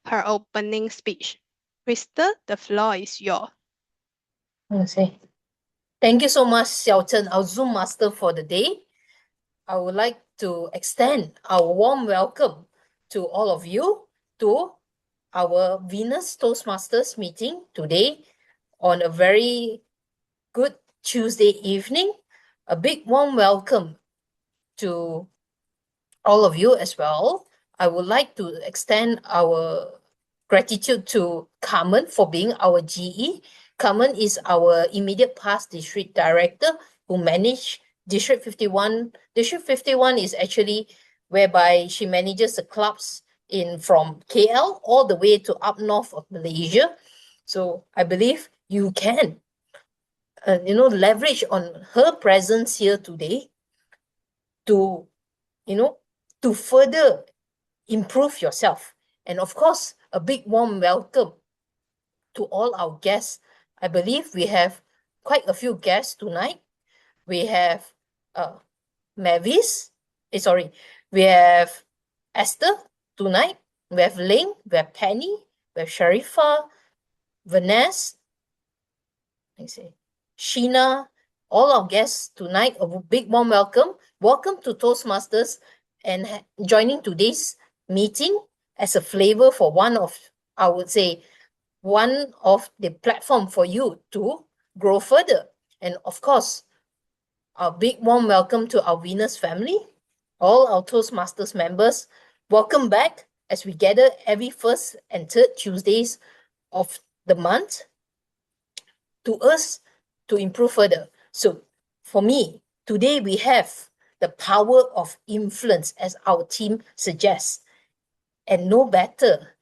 her opening speech. Crystal, the floor is yours. Okay. Thank you so much, Xiao our Zoom master for the day. I would like to extend our warm welcome to all of you to our Venus Toastmasters meeting today on a very good Tuesday evening. A big warm welcome to all of you as well. I would like to extend our gratitude to Carmen for being our GE. Carmen is our immediate past district director who managed District 51. District 51 is actually whereby she manages the clubs from KL all the way to up north of Malaysia. So I believe you can, leverage on her presence here today to, to further improve yourself. And of course, a big warm welcome to all our guests. I believe we have quite a few guests tonight. We have Mavis, we have Esther tonight. We have Ling, we have Penny, we have Sharifa, Vanessa, Sheena, all our guests tonight. A big warm welcome. Welcome to Toastmasters and joining today's meeting as a flavor for one of the platform for you to grow further. And of course, a big warm welcome to our Venus family, all our Toastmasters members. Welcome back as we gather every first and third Tuesdays of the month to improve further. So for me, today we have the power of influence as our team suggests. And no better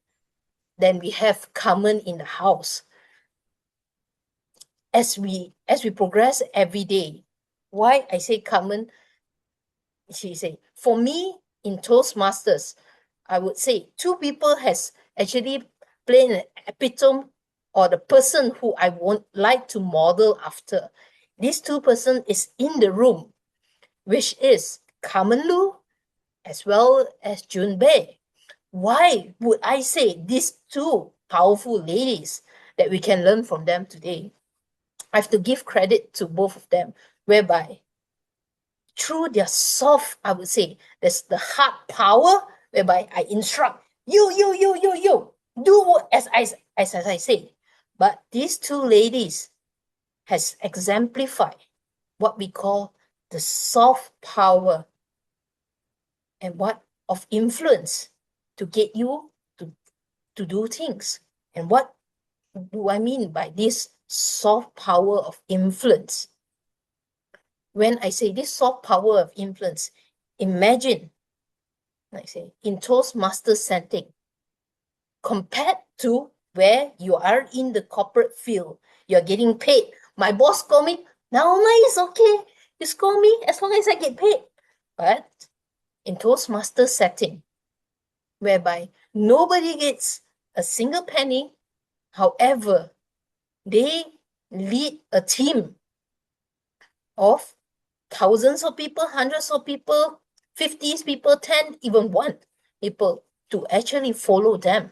than we have Carmen in the house. As we progress every day, why I say Carmen, she say, for me in Toastmasters, I would say two people has actually played an epitome or the person who I would like to model after. These two person is in the room, which is Carmen Lu as well as Jun Bei. Why would I say these two powerful ladies that we can learn from them today? I have to give credit to both of them, whereby through their soft, I would say, there's the hard power, whereby I instruct you, do as I say. But these two ladies has exemplified what we call the soft power and what of influence to get you to do things. And what do I mean by this soft power of influence? When I say this soft power of influence, imagine, like say, in Toastmaster setting, compared to where you are in the corporate field, you're getting paid. My boss call me, now it's okay. You call me as long as I get paid. But in Toastmaster setting, whereby nobody gets a single penny, however, they lead a team of thousands of people, hundreds of people, 50 people, 10, even 1 people to actually follow them,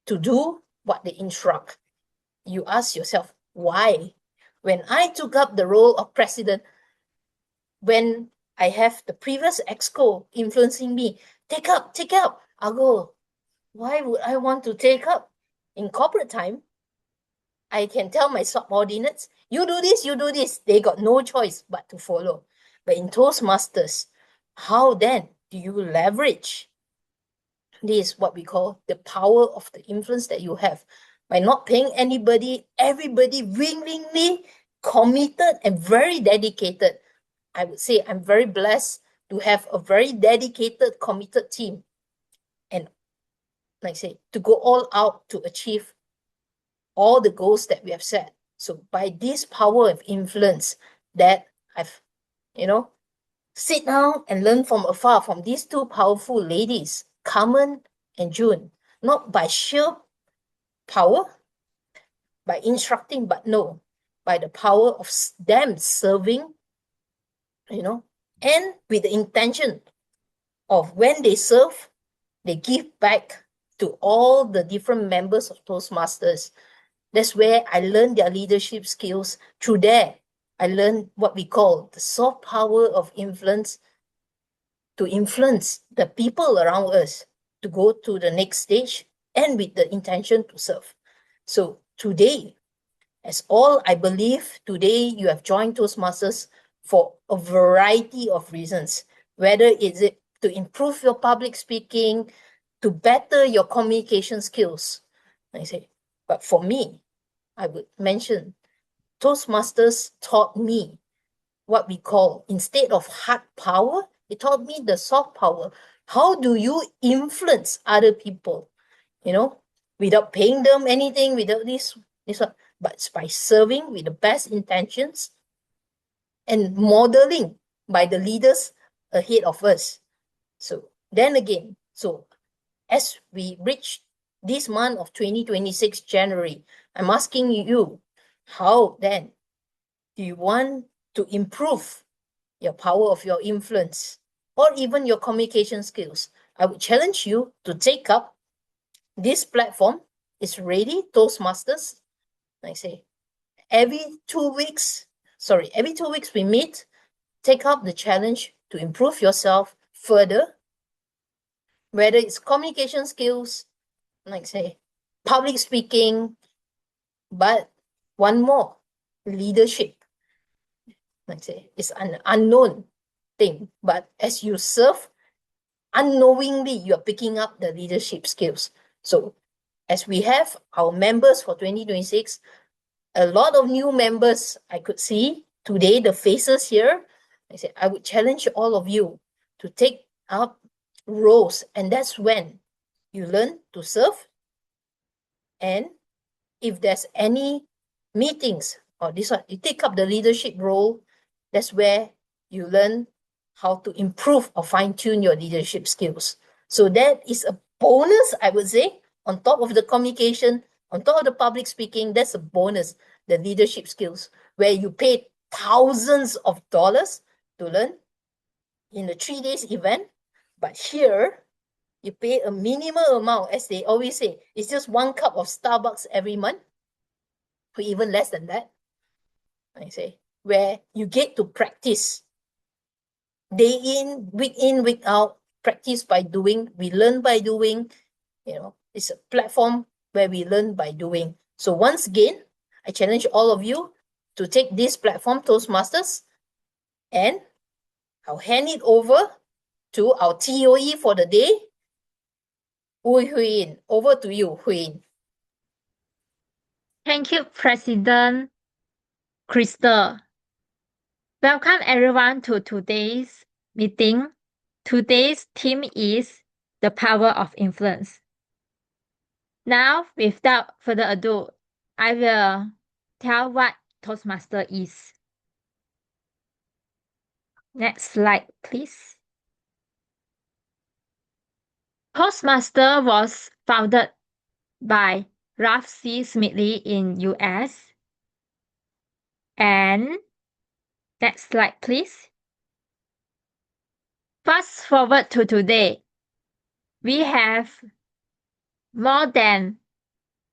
to do what they instruct. You ask yourself, why? When I took up the role of president, when I have the previous exco influencing me, take up, I'll go, why would I want to take up? In corporate time, I can tell my subordinates, you do this. They got no choice but to follow. But in Toastmasters, how then do you leverage this, what we call the power of the influence that you have? By not paying anybody, everybody willingly committed and very dedicated. I would say I'm very blessed to have a very dedicated, committed team. And like I say, to go all out to achieve all the goals that we have set. So by this power of influence that I've, sit down and learn from afar from these two powerful ladies, Carmen and June, not by sheer power, by instructing, but no, by the power of them serving, and with the intention of when they serve, they give back to all the different members of Toastmasters. That's where I learned their leadership skills. Through there, I learned what we call the soft power of influence, to influence the people around us to go to the next stage and with the intention to serve. So today, as all I believe today you have joined Toastmasters for a variety of reasons, whether it's it to improve your public speaking, to better your communication skills. I say, but for me, I would mention Toastmasters taught me what we call, instead of hard power, it taught me the soft power. How do you influence other people? You know, without paying them anything, without this one, but it's by serving with the best intentions and modeling by the leaders ahead of us. So then again, so as we reach this month of 2026 January, I'm asking you, how then do you want to improve your power of your influence or even your communication skills? I would challenge you to take up this platform. It's ready, Toastmasters. I say, every 2 weeks we meet. Take up the challenge to improve yourself further, whether it's communication skills, like say, public speaking, but one more, leadership. Like say, it's an unknown thing, but as you serve, unknowingly, you're picking up the leadership skills. So as we have our members for 2026, a lot of new members I could see today, the faces here. I said, I would challenge all of you to take up roles, and that's when you learn to serve. And if there's any meetings or this one, you take up the leadership role. That's where you learn how to improve or fine-tune your leadership skills. So that is a bonus, I would say, on top of the communication, on top of the public speaking. That's a bonus, the leadership skills, where you pay thousands of dollars to learn in a 3 days event. But here, you pay a minimal amount, as they always say, it's just 1 cup of Starbucks every month, or even less than that, I say, where you get to practice day in, week out, practice by doing. We learn by doing. It's a platform where we learn by doing. So once again, I challenge all of you to take this platform, Toastmasters, and I'll hand it over to our TOE for the day, Hui. Over to you, Hui. Thank you, President Crystal. Welcome everyone to today's meeting. Today's theme is the power of influence. Now, without further ado, I will tell what Toastmaster is. Next slide, please. Toastmaster was founded by Ralph C. Smedley in US. And next slide, please. Fast forward to today. We have more than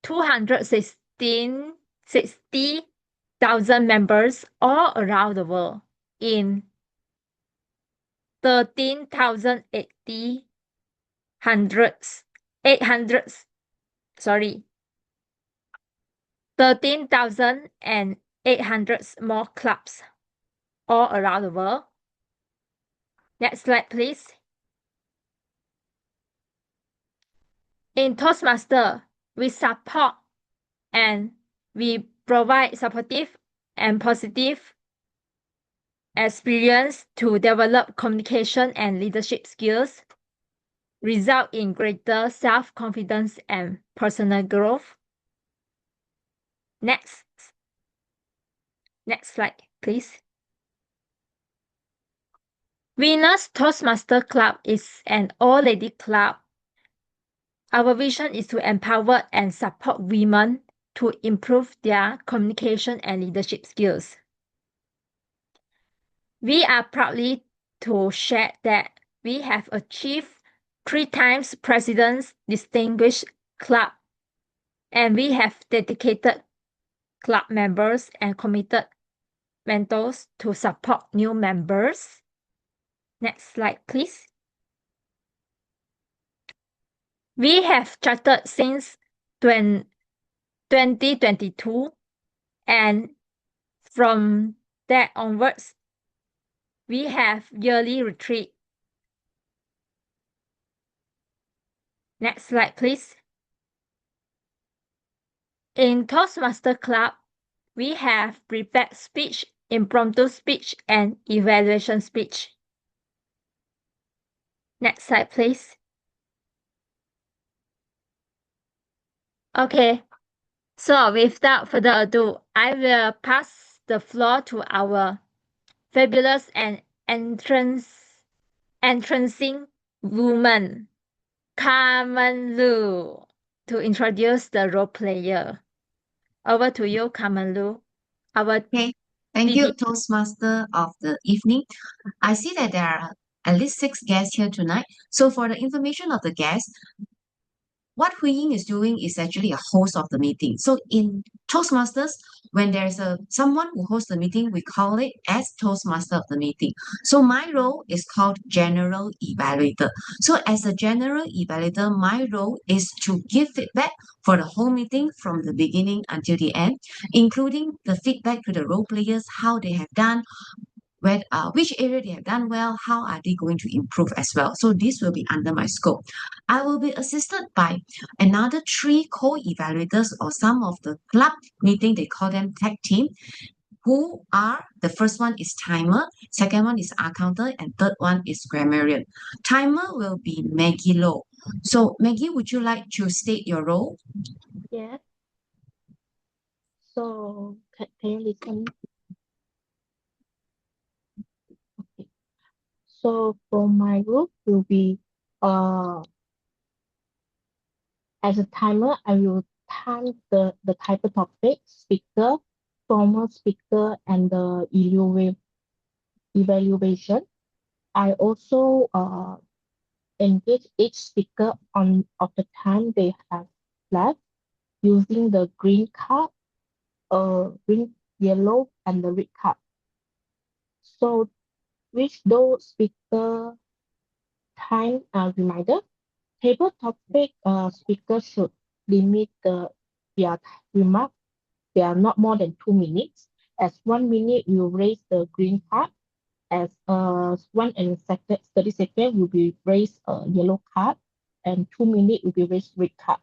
260,000 members all around the world in 13,800 more clubs all around the world. Next slide, please. In Toastmaster, we support and we provide supportive and positive experience to develop communication and leadership skills, result in greater self-confidence and personal growth. Next slide, please. Venus Toastmaster Club is an all-lady club. Our vision is to empower and support women to improve their communication and leadership skills. We are proudly to share that we have achieved 3 times President's Distinguished Club, and we have dedicated club members and committed mentors to support new members. Next slide, please. We have chartered since 2022, and from that onwards, we have yearly retreat. Next slide, please. In Toastmaster Club, we have prepared speech, impromptu speech, and evaluation speech. Next slide, please. Okay, so without further ado, I will pass the floor to our fabulous and entrancing woman, Carmen Lu, to introduce the role player. Over to you, Carmen Lu. Okay, thank you, Toastmaster of the evening. I see that there are at least 6 guests here tonight. So for the information of the guests, what Hui Ying is doing is actually a host of the meeting. So in Toastmasters, when there's someone who hosts the meeting, we call it as Toastmaster of the meeting. So my role is called General Evaluator. So as a General Evaluator, my role is to give feedback for the whole meeting from the beginning until the end, including the feedback to the role players, how they have done, which area they have done well, how are they going to improve as well. So this will be under my scope. I will be assisted by another 3 co-evaluators, or some of the club meeting, they call them tag team, who are, the first one is timer, second one is accountant, and third one is grammarian. Timer will be Maggie Low. So Maggie, would you like to state your role? Yeah. So can you listen? Okay. So for my group will be as a timer, I will time the type of topic, speaker, formal speaker, and the evaluation. I also engage each speaker on of the time they have left using the green card, green, yellow, and the red card. So which those speaker time reminder. Table topic speakers should limit their remark. They are not more than 2 minutes. As 1 minute, you raise the green card. As 30 seconds will be raised a yellow card, and 2 minutes will be raised red card.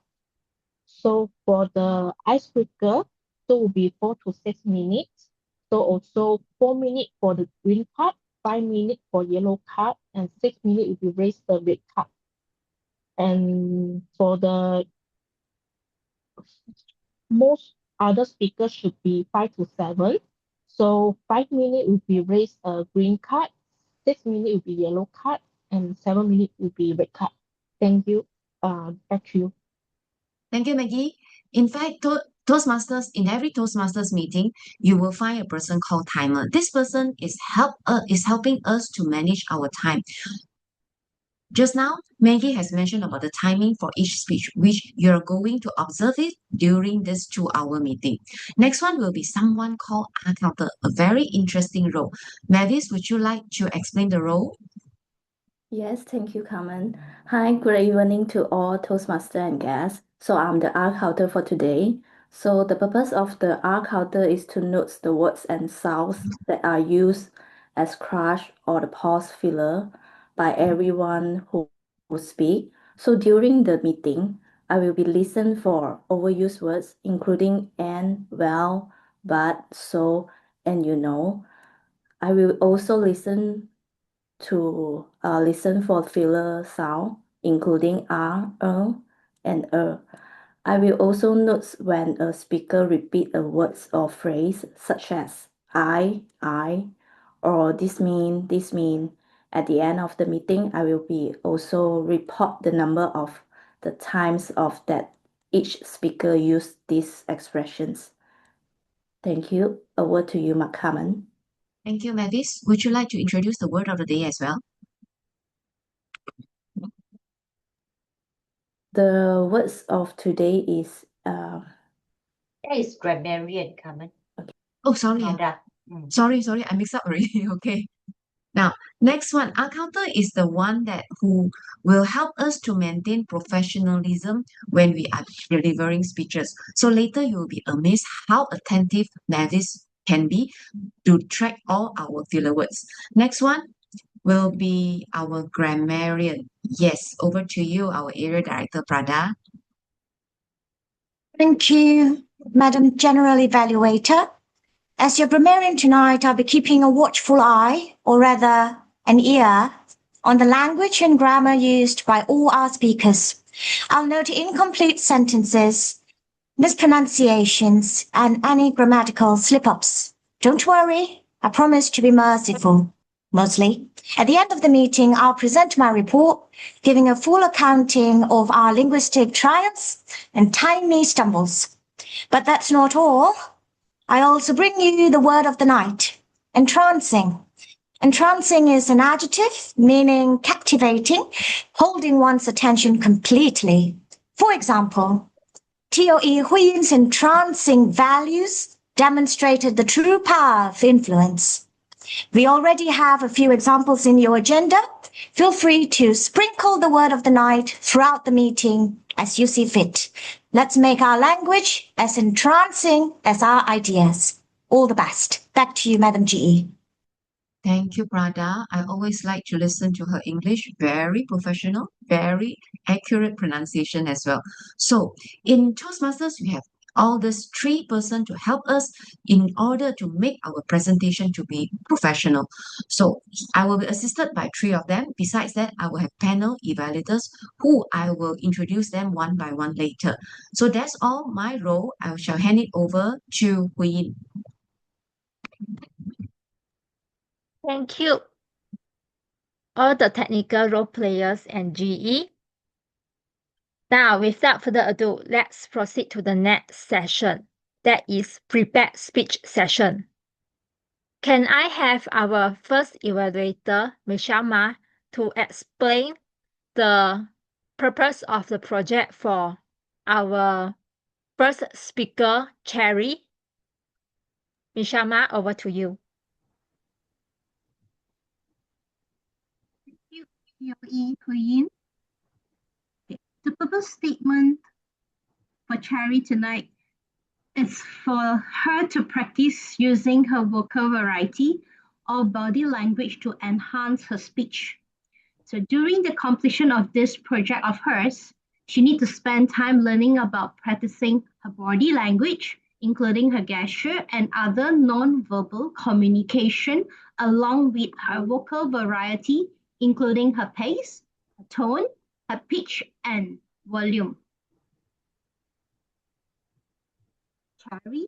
So for the icebreaker, so will be 4 to 6 minutes. So also 4 minutes for the green card, 5 minutes for yellow card, and 6 minutes will be raised the red card. And for the most other speakers should be 5 to 7. So 5 minutes will be raised a green card, 6 minutes will be yellow card, and 7 minutes will be red card. Thank you. Back to you. Thank you, Maggie. In fact, Toastmasters, in every Toastmasters meeting, you will find a person called timer. This person is helping us to manage our time. Just now, Maggie has mentioned about the timing for each speech, which you're going to observe it during this 2-hour meeting. Next one will be someone called accountant, a very interesting role. Mavis, would you like to explain the role? Yes, thank you, Carmen. Hi, good evening to all Toastmaster and guests. So I'm the R counter for today. So the purpose of the R counter is to note the words and sounds that are used as crush or the pause filler by everyone who speak. So during the meeting, I will be listen for overused words, including and, well, but, so, and you know. I will also listen for filler sound, including R, and I will also note when a speaker repeat a word or phrase such as I, or this mean. At the end of the meeting, I will be also report the number of the times of that each speaker used these expressions. Thank you. Over to you, Carmen. Thank you, Mavis. Would you like to introduce the word of the day as well? The words of today is That is grammarian, Carmen. Oh, sorry. Nada. Sorry, I mixed up already. Okay. Now, next one, our counter is the one that who will help us to maintain professionalism when we are delivering speeches. So later you will be amazed how attentive Mavis can be to track all our filler words. Next one will be our grammarian. Yes, over to you, our area director, Prada. Thank you, Madam General Evaluator. As your grammarian tonight, I'll be keeping a watchful eye, or rather an ear, on the language and grammar used by all our speakers. I'll note incomplete sentences, mispronunciations, and any grammatical slip-ups. Don't worry, I promise to be merciful, mostly. At the end of the meeting, I'll present my report, giving a full accounting of our linguistic triumphs and tiny stumbles. But that's not all. I also bring you the word of the night, entrancing. Entrancing is an adjective meaning captivating, holding one's attention completely. For example, T.O.E. Huiyin's entrancing values demonstrated the true power of influence. We already have a few examples in your agenda. Feel free to sprinkle the word of the night throughout the meeting as you see fit. Let's make our language as entrancing as our ideas. All the best. Back to you, Madam GE. Thank you, Prada. I always like to listen to her English. Very professional, very accurate pronunciation as well. So in Toastmasters, we have all these three persons to help us in order to make our presentation to be professional. So I will be assisted by three of them. Besides that, I will have panel evaluators who I will introduce them one by one later. So that's all my role. I shall hand it over to Huiyin. Thank you, all the technical role players and GE. Now, without further ado, let's proceed to the next session. That is prepared speech session. Can I have our first evaluator, Michelle Ma, to explain the purpose of the project for our first speaker, Cherry? Michelle Ma, over to you. Huiyin. The purpose statement for Cherry tonight is for her to practice using her vocal variety or body language to enhance her speech. So during the completion of this project of hers, she needs to spend time learning about practicing her body language, including her gesture and other non-verbal communication, along with her vocal variety, including her pace, her tone, her pitch, and volume. Cherry,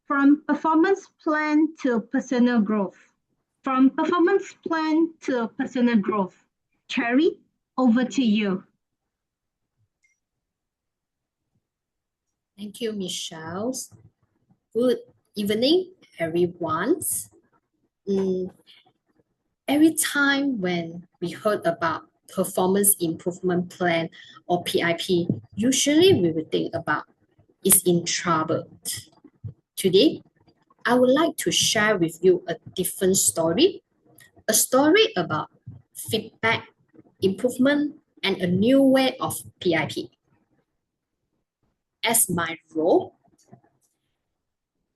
from performance plan to personal growth. From performance plan to personal growth. Cherry, over to you. Thank you, Michelle. Good evening, everyone. Every time when we heard about performance improvement plan or PIP, usually we will think about is in trouble. Today, I would like to share with you a different story, a story about feedback, improvement, and a new way of PIP. As my role,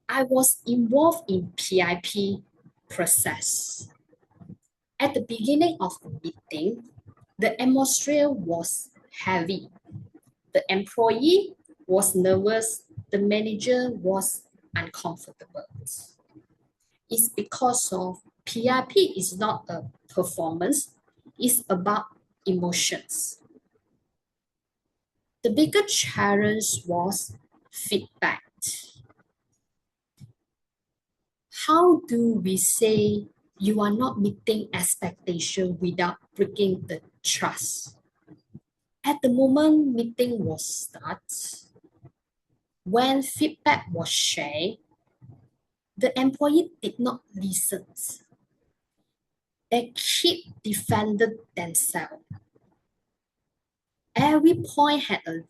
I was involved in PIP process. At the beginning of the meeting, the atmosphere was heavy. The employee was nervous. The manager was uncomfortable. It's because of PIP is not a performance, it's about emotions. The bigger challenge was feedback. How do we say you are not meeting expectation without breaking the trust? At the moment meeting was start, when feedback was shared, the employee did not listen. They keep defending themselves. Every point had a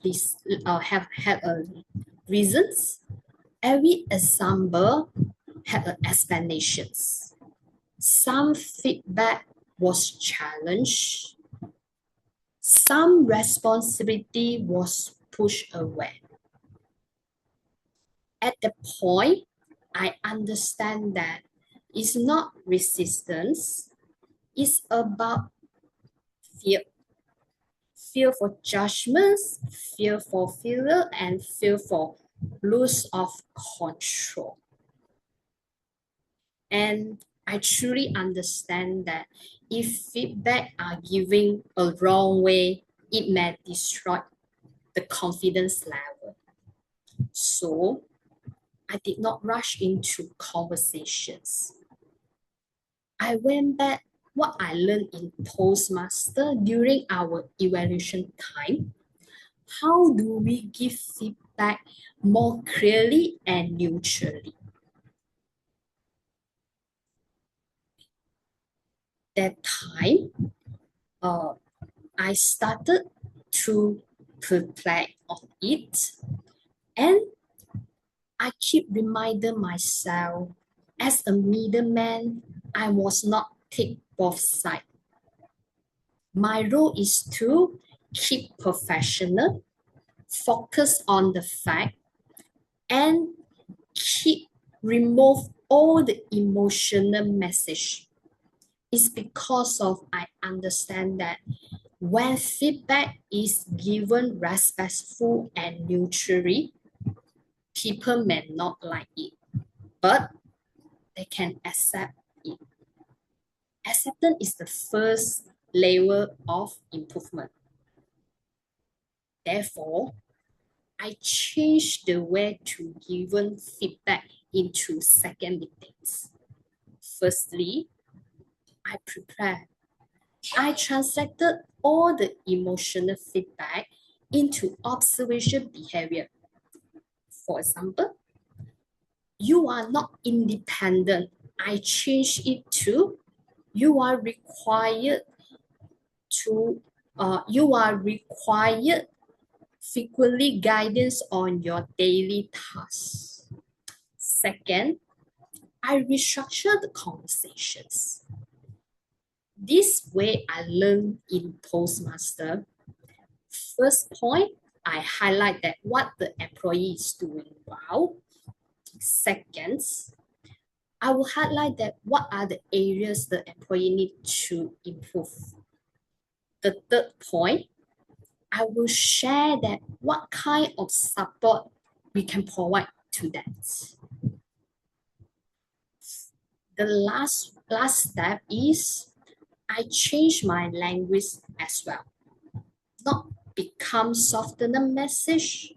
reasons. Every example had an explanations. Some feedback was challenged. Some responsibility was pushed away. At the point, I understand that it's not resistance, it's about fear. Fear for judgments, fear for failure, and fear for loss of control. And I truly understand that if feedback are given a wrong way, it may destroy the confidence level. So I did not rush into conversations. I went back what I learned in Toastmaster during our evaluation time. How do we give feedback more clearly and neutrally? That time, I started to reflect on it, and I keep reminding myself, as a middleman, I was not take both sides. My role is to keep professional, focus on the fact, and remove all the emotional message. It's because of I understand that when feedback is given respectful and neutrally, people may not like it, but they can accept it. Acceptance is the first level of improvement. Therefore, I changed the way to given feedback into second meetings. Firstly, I prepared. I translated all the emotional feedback into observation behavior. For example, you are not independent. I changed it to you are required frequently guidance on your daily tasks. Second, I restructure the conversations. This way I learned in Toastmaster. First point, I highlight that what the employee is doing well. Second, I will highlight that what are the areas the employee need to improve. The third point, I will share that what kind of support we can provide to that. The last step is I change my language as well. Not become soften the message,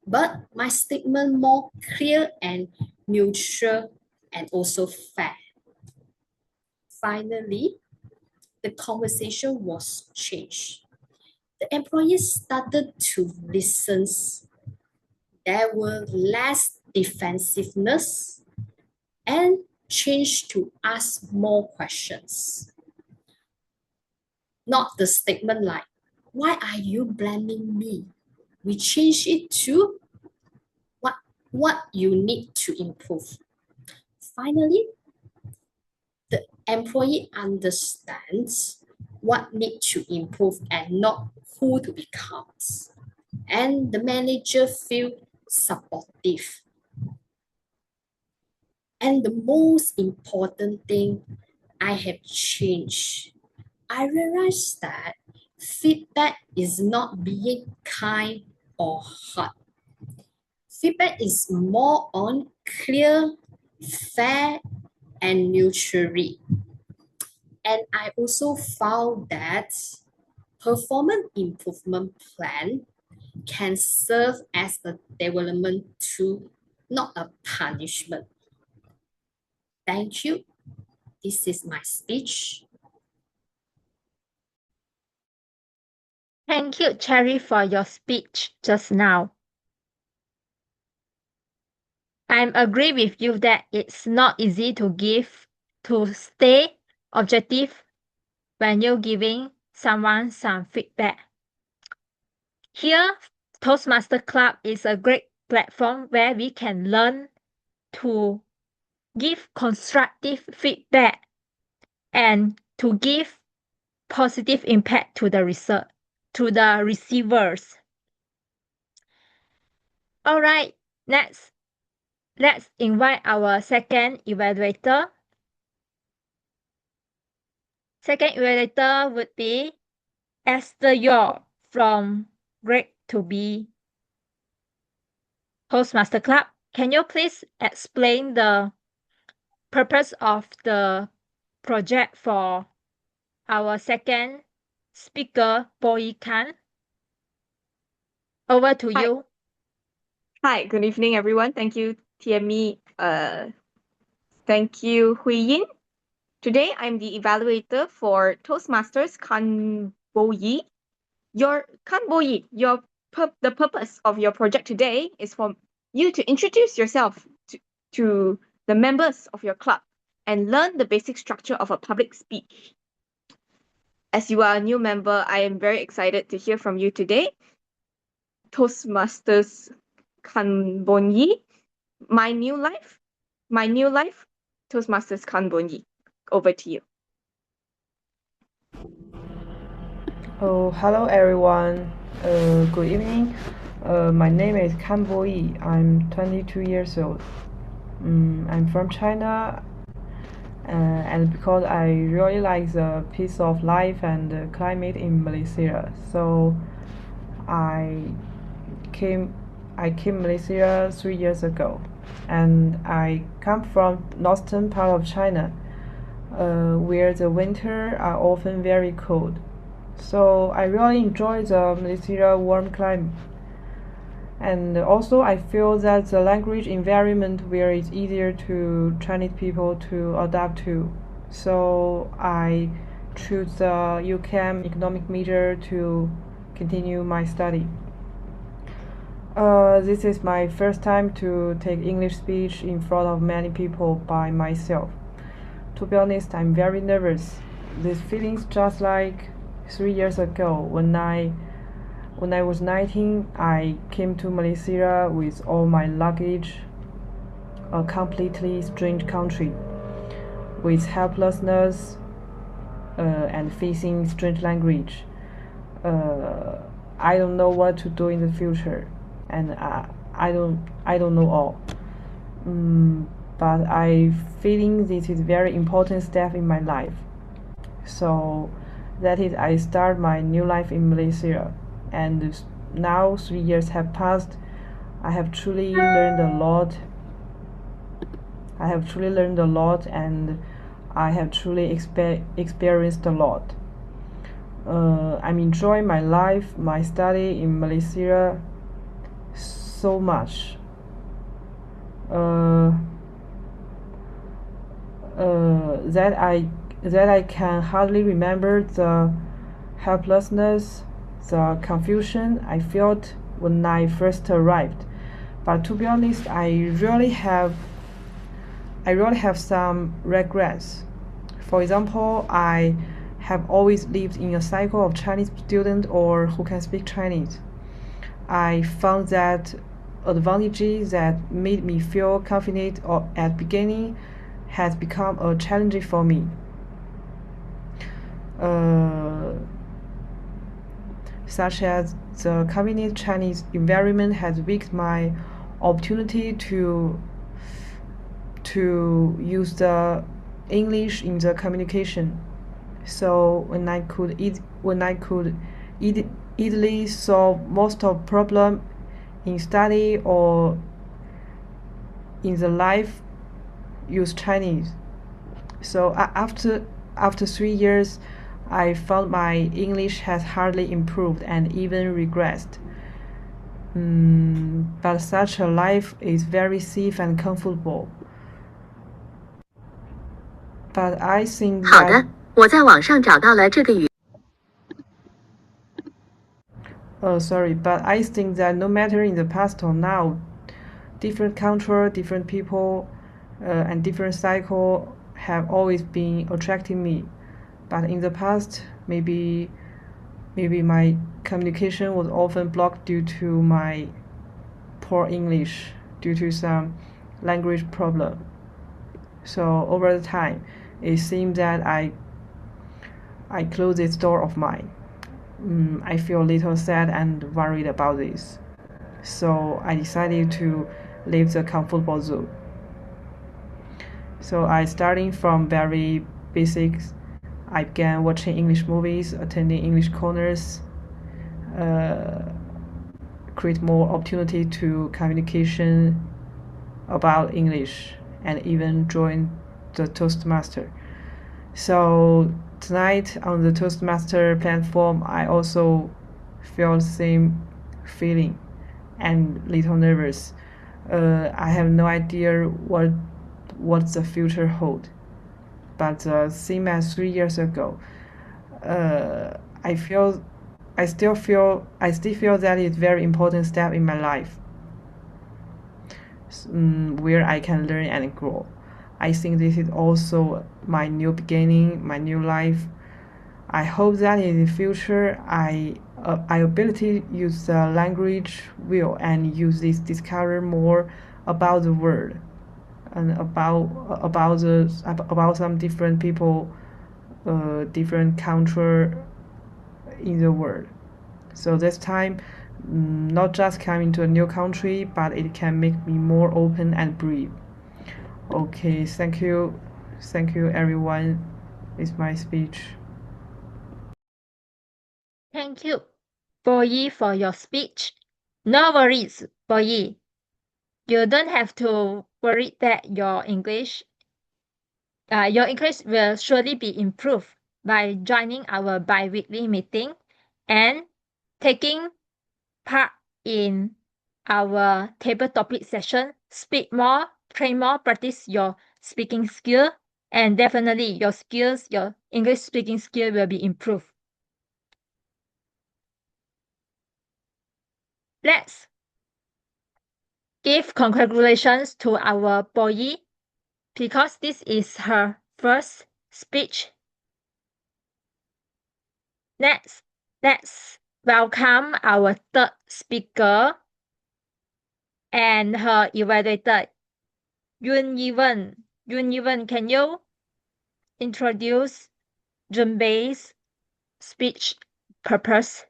but my statement more clear and neutral and also fair. Finally, the conversation was changed. The employees started to listen. There were less defensiveness and change to ask more questions. Not the statement like, why are you blaming me? We change it to what you need to improve. Finally, the employee understands what need to improve and not who to become. And the manager feel supportive. And the most important thing I have changed, I realized that feedback is not being kind or hard. Feedback is more on clear, fair, and neutral. And I also found that performance improvement plan can serve as a development tool, not a punishment. Thank you. This is my speech. Thank you, Cherry, for your speech just now. I agree with you that it's not easy to stay objective when you're giving someone some feedback. Here, Toastmaster Club is a great platform where we can learn to give constructive feedback and to give positive impact to the receivers. All right, next, let's invite our second evaluator. Second evaluator would be Esther Yor from Grade to B Toastmaster Club. Can you please explain the purpose of the project for our second speaker, Boy Khan? Over to Hi. you. Hi, good evening, everyone. Thank you, TME. Thank you, Hui Yin. Today, I'm the evaluator for Toastmasters Kanboyi. The purpose of your project today is for you to introduce yourself to the members of your club and learn the basic structure of a public speech. As you are a new member, I am very excited to hear from you today. Toastmasters Kanbonyi, my new life, Toastmasters Kanbonyi. Over to you. Oh, hello everyone. Good evening. My name is Kanboi. I'm 22 years old. I'm from China, and because I really like the peace of life and the climate in Malaysia, so I came Malaysia 3 years ago, and I come from northern part of China, where the winter are often very cold. So I really enjoy the Malaysia warm climate. And also I feel that the language environment where it's easier to Chinese people to adapt to. So I choose the UCAM economic major to continue my study. This is my first time to take English speech in front of many people by myself. To be honest, I'm very nervous. This feeling's just like 3 years ago when I was 19, I came to Malaysia with all my luggage, a completely strange country, with helplessness and facing strange language. I don't know what to do in the future, and I don't know all. But I feeling this is very important step in my life. So that is I start my new life in Malaysia, and now 3 years have passed. I have truly learned a lot. And I have truly experienced a lot. I'm enjoying my life, my study in Malaysia so much. That I can hardly remember the helplessness, the confusion I felt when I first arrived. But to be honest, I really have some regrets. For example, I have always lived in a cycle of Chinese students or who can speak Chinese. I found that advantages that made me feel confident at the beginning has become a challenge for me. Such as the convenient Chinese environment has weakened my opportunity to use the English in the communication. So when I could easily solve most of problem in study or in the life, use Chinese. So after 3 years, I found my English has hardly improved and even regressed. But such a life is very safe and comfortable. But I think 好的，我在网上找到了这个语。But I think that no matter in the past or now, different culture, different people, and different cycle have always been attracting me. But in the past, maybe maybe my communication was often blocked due to my poor English, due to some language problem. So over the time, it seems that I closed this door of mine. I feel a little sad and worried about this. So I decided to leave the comfortable zone. So I starting from very basics. I began watching English movies, attending English corners, create more opportunity to communication about English, and even join the Toastmaster. So tonight on the Toastmaster platform, I also feel the same feeling and little nervous. I have no idea what the future hold. But same as 3 years ago, I still feel that it's very important step in my life, where I can learn and grow. I think this is also my new beginning, my new life. I hope that in the future I ability to use the language will and use this discover more about the world and about some different people, different culture in the world. So this time, not just coming to a new country, but it can make me more open and brave. Okay, thank you everyone. It's my speech. Thank you, Boyi, for your speech. No worries, Boyi. You don't have to worry that your English will surely be improved by joining our bi-weekly meeting and taking part in our table topic session. Speak more, train more, practice your speaking skill, and definitely your English speaking skill will be improved. Let's give congratulations to our Boyi because this is her first speech. Next, let's welcome our third speaker and her evaluator, Yun Yiwen. Yun Yiwen, can you introduce Junbei's speech purpose?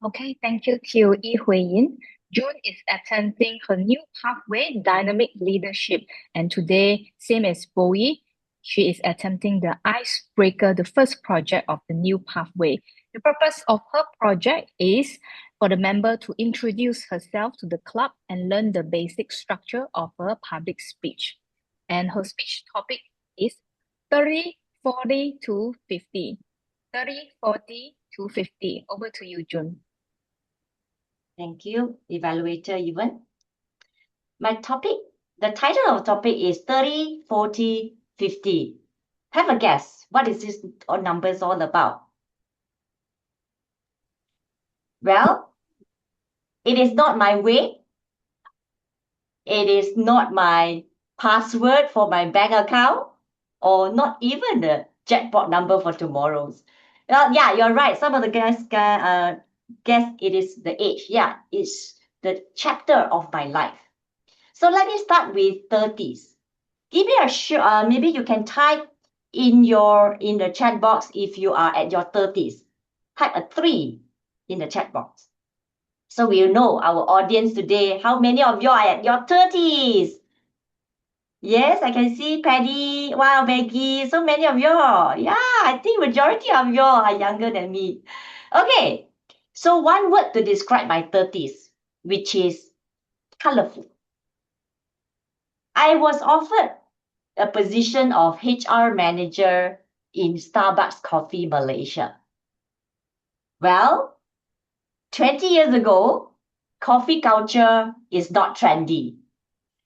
Okay, thank you to Yi Hui-yin. June is attempting her new pathway, dynamic leadership, and today, same as Bowie, she is attempting the icebreaker, the first project of the new pathway. The purpose of her project is for the member to introduce herself to the club and learn the basic structure of her public speech. And her speech topic is 30, 40 to 50. 30, 40 to 50. Over to you, June. Thank you, Evaluator Evan. The title of the topic is 30, 40, 50. Have a guess. What is this numbers all about? Well, it is not my weight. It is not my password for my bank account, or not even the jackpot number for tomorrow's. Well, yeah, you're right. Some of the guys guess it is the age. Yeah, it's the chapter of my life. So let me start with 30s. Give me maybe you can type in the chat box if you are at your 30s. Type a 3 in the chat box. So we'll know our audience today, how many of you are at your 30s? Yes, I can see Paddy, wow, Maggie, so many of you. Yeah, I think majority of you are younger than me. Okay, so one word to describe my 30s, which is colorful. I was offered a position of HR manager in Starbucks Coffee Malaysia. Well, 20 years ago, coffee culture is not trendy.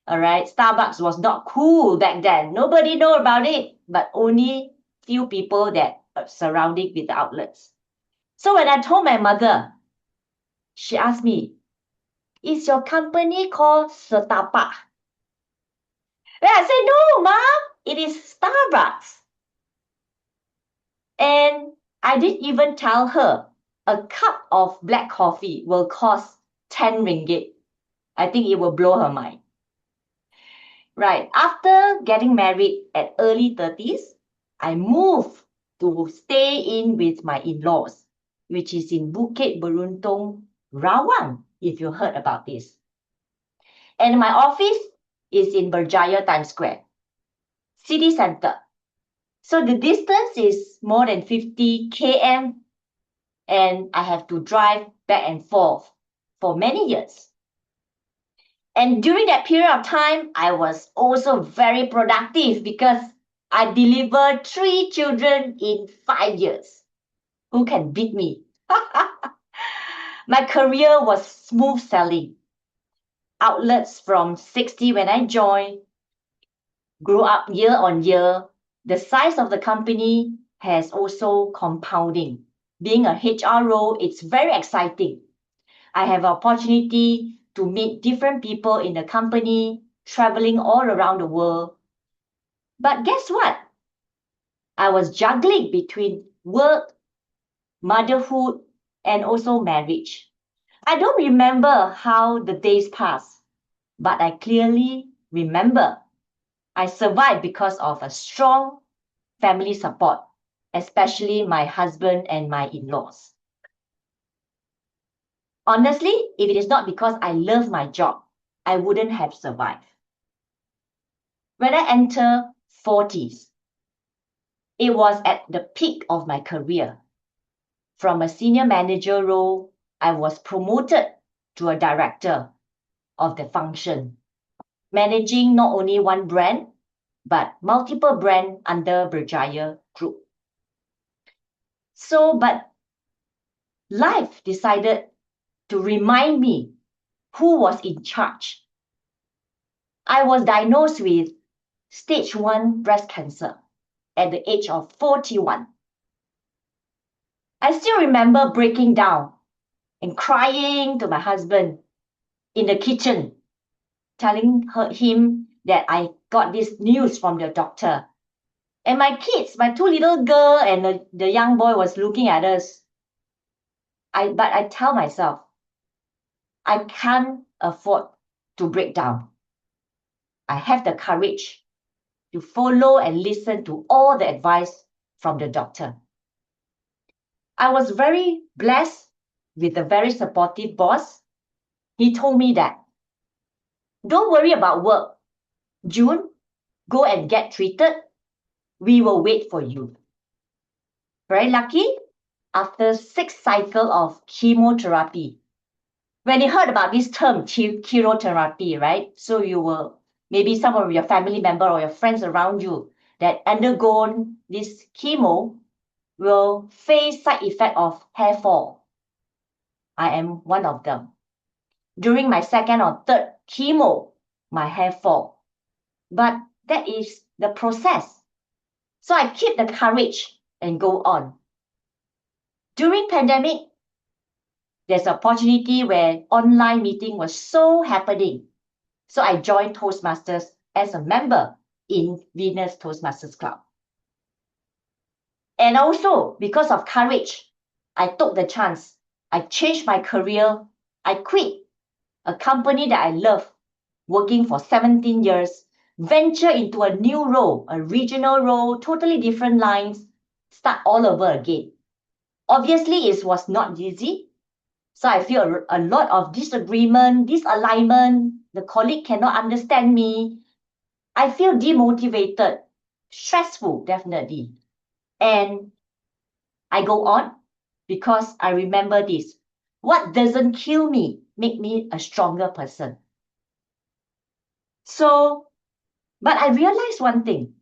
All right, Starbucks was not cool back then. Nobody know about it, but only few people that are surrounding with the outlets. So when I told my mother, she asked me, is your company called Setapak? Then I said, no, Mom, it is Starbucks. And I didn't even tell her a cup of black coffee will cost 10 ringgit. I think it will blow her mind. Right, after getting married at early 30s, I moved to stay in with my in-laws, which is in Bukit Beruntung, Rawang, if you heard about this. And my office is in Berjaya Times Square, city center. So the distance is more than 50 km, and I have to drive back and forth for many years. And during that period of time, I was also very productive because I delivered 3 children in 5 years. Who can beat me? My career was smooth sailing. Outlets from 60 when I joined, grew up year on year. The size of the company has also compounding. Being a HR role, it's very exciting. I have opportunity to meet different people in the company, traveling all around the world. But guess what? I was juggling between work, motherhood, and also marriage. I don't remember how the days passed, but I clearly remember I survived because of a strong family support, especially my husband and my in-laws. Honestly, if it is not because I love my job, I wouldn't have survived. When I enter 40s, it was at the peak of my career. From a senior manager role, I was promoted to a director of the function, managing not only one brand, but multiple brands under Berjaya Group. But life decided to remind me who was in charge. I was diagnosed with stage 1 breast cancer at the age of 41. I still remember breaking down and crying to my husband in the kitchen, telling him that I got this news from the doctor. And my kids, my 2 little girls and the young boy was looking at us. But I tell myself, I can't afford to break down. I have the courage to follow and listen to all the advice from the doctor. I was very blessed with a very supportive boss. He told me that, don't worry about work. June, go and get treated. We will wait for you. Very lucky, after 6 cycles of chemotherapy. When you heard about this term, chemotherapy, right? So you will, maybe some of your family member or your friends around you that undergone this chemo will face side effect of hair fall. I am one of them. During my 2nd or 3rd chemo, my hair fall. But that is the process. So I keep the courage and go on. During pandemic, there's opportunity where online meeting was so happening. So I joined Toastmasters as a member in Venus Toastmasters Club. And also, because of courage, I took the chance. I changed my career. I quit a company that I love, working for 17 years, venture into a new role, a regional role, totally different lines, start all over again. Obviously, it was not easy. So I feel a lot of disagreement, disalignment. The colleague cannot understand me. I feel demotivated, stressful, definitely. And I go on because I remember this. What doesn't kill me make me a stronger person. But I realized one thing.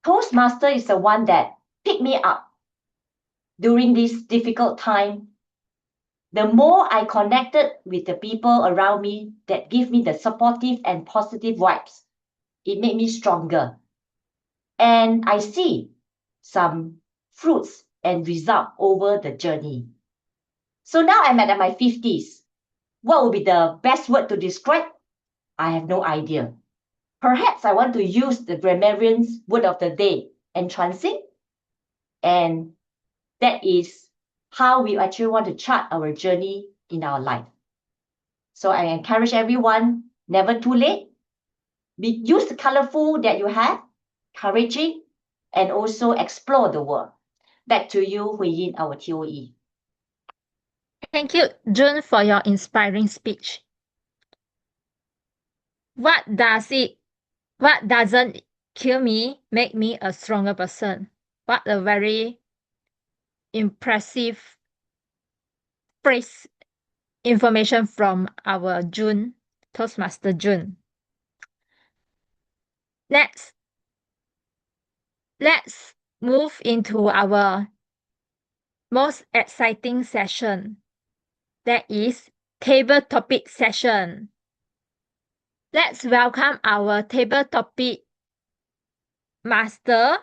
Toastmaster is the one that picked me up during this difficult time. The more I connected with the people around me that give me the supportive and positive vibes, it made me stronger. And I see some fruits and result over the journey. So now I'm at my 50s. What would be the best word to describe? I have no idea. Perhaps I want to use the grammarian's word of the day, entrancing. And that is how we actually want to chart our journey in our life. So I encourage everyone, never too late. Use the colorful that you have, encouraging, and also explore the world. Back to you, Hui Yin, our TOE. Thank you, June, for your inspiring speech. What doesn't kill me make me a stronger person? What a very impressive phrase information from our June, Toastmaster June. Next, let's move into our most exciting session. That is table topic session. Let's welcome our table topic master,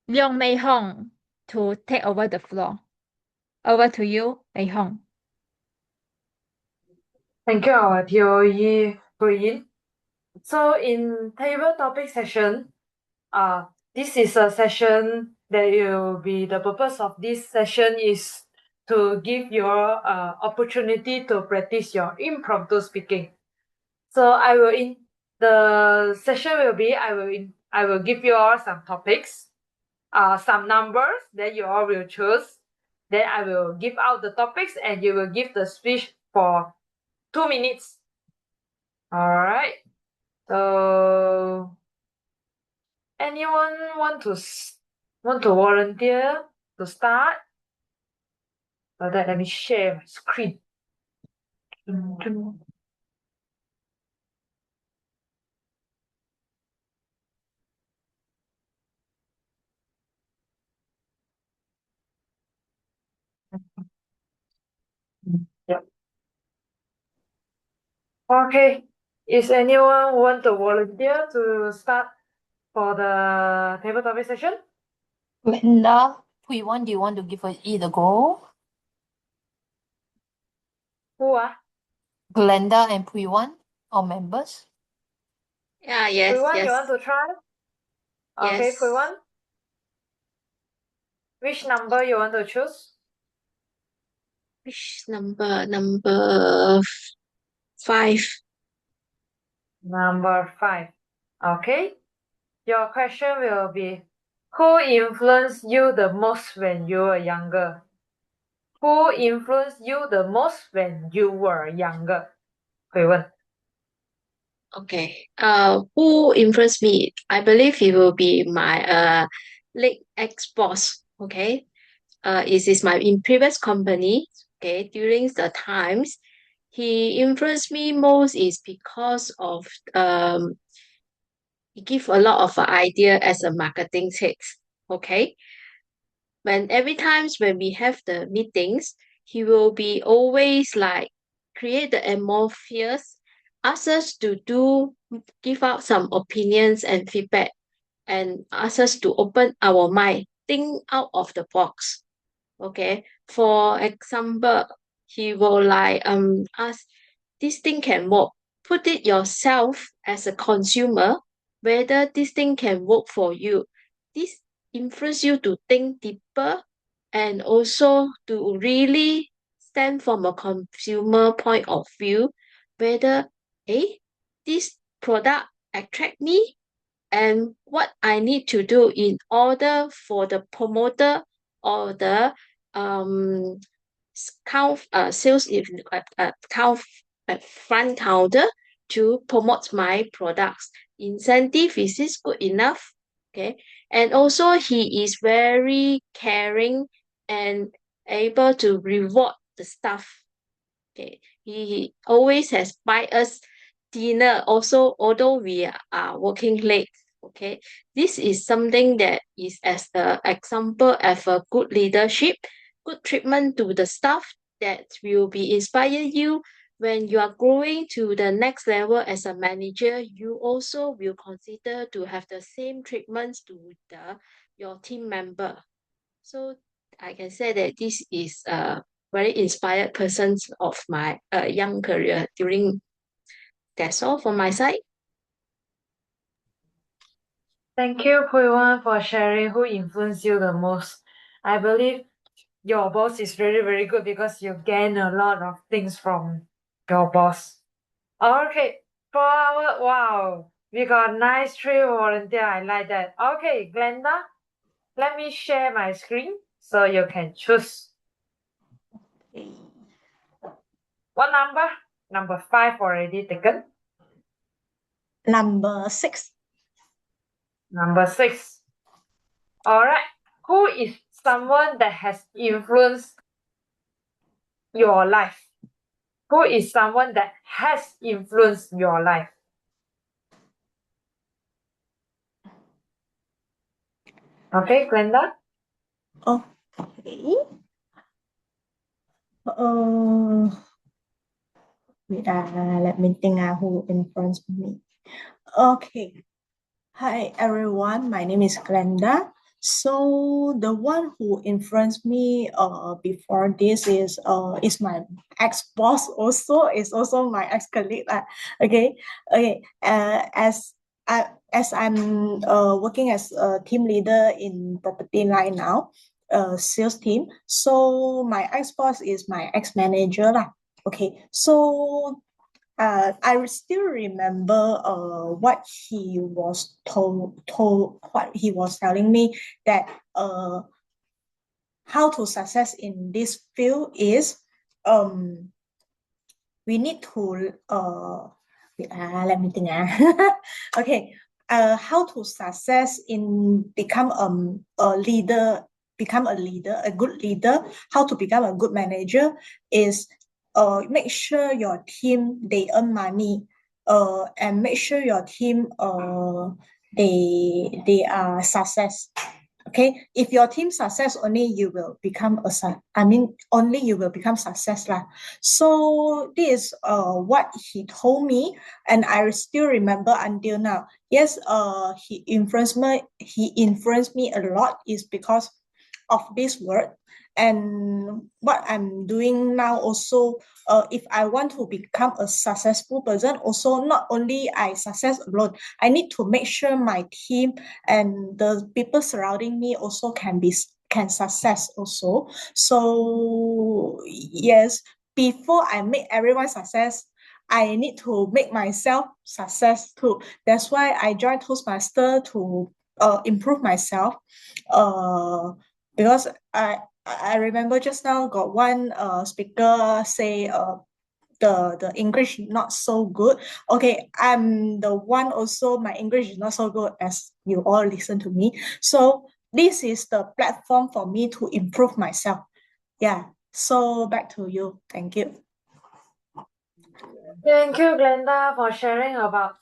Leong Mei Hong, to take over the floor. Over to you, Mei Hong. Thank you, our TOE Hui Yin. So in table topic session, this is a session that will be the purpose of this session is to give your opportunity to practice your impromptu speaking. So the session will be I will give you all some topics, some numbers that you all will choose. Then I will give out the topics and you will give the speech for 2 minutes. All right. So anyone want to volunteer to start? So that let me share my screen. Yep. Okay. Is anyone want to volunteer to start for the table topic session? Glenda, Hui Wan, do you want to give it a go? Who are? Glenda and Hui Wan, our members. Yeah, yes, Hui Wan, yes. you want to try? Okay, Yes. Hui Wan. Which number you want to choose? Which number? Number 5. Number 5. Okay. Your question will be, who influenced you the most when you were younger? Who influenced you the most when you were younger? Hui Wen. Okay. Who influenced me? I believe he will be my late ex-boss. Okay. It is my in previous company. Okay. During the times, he influenced me most is because of he give a lot of idea as a marketing text. Okay. When every times when we have the meetings, he will be always like create the atmospheres, ask us to give out some opinions and feedback, and ask us to open our mind, think out of the box. Okay. For example, he will like ask this thing can work. Put it yourself as a consumer, whether this thing can work for you. This influence you to think deeper and also to really stand from a consumer point of view, whether this product attract me and what I need to do in order for the promoter or the sales count front counter to promote my products. Incentive is this good enough? Okay, and also he is very caring and able to reward the staff. Okay, he always has buy us dinner also, although we are working late. Okay, this is something that is as an example of a good leadership, good treatment to the staff that will be inspire you when you are growing to the next level as a manager. You also will consider to have the same treatments to your team member. So I can say that this is a very inspired persons of my young career during. That's all from my side. Thank you, Hui Wan, for sharing who influenced you the most. I believe your boss is very, very good because you gain a lot of things from your boss. Okay, forward. Wow, we got nice three volunteer. I like that. Okay, Glenda, let me share my screen so you can choose. What number? Number 5 already taken. Number 6. Number 6. All right. Who is someone that has influenced your life? Who is someone that has influenced your life? Okay, Glenda? Okay. Let me think who influenced me. Okay. Hi everyone, my name is Glenda. So the one who influenced me before this is my ex-boss also, is also my ex-colleague. Okay. As I'm working as a team leader in property line now, sales team. So my ex-boss is my ex-manager lah. Okay. So I still remember what he was what he was telling me, that how to success in this field is we need to let me think. Okay, how to success in become a leader, a good leader, how to become a good manager is make sure your team they earn money, and make sure your team they are success. Okay, if your team success, only you will become only you will become success lah. So this is what he told me, and I still remember until now. Yes, he influenced me a lot is because of this word. And what I'm doing now also, if I want to become a successful person, also not only I success alone, I need to make sure my team and the people surrounding me also can success also. So yes, before I make everyone success, I need to make myself success too. That's why I joined Toastmaster to improve myself. Because I remember just now got one speaker say the English not so good. Okay, I'm the one also, my English is not so good as you all listen to me. So this is the platform for me to improve myself. Yeah. So back to you. Thank you. Thank you, Glenda, for sharing about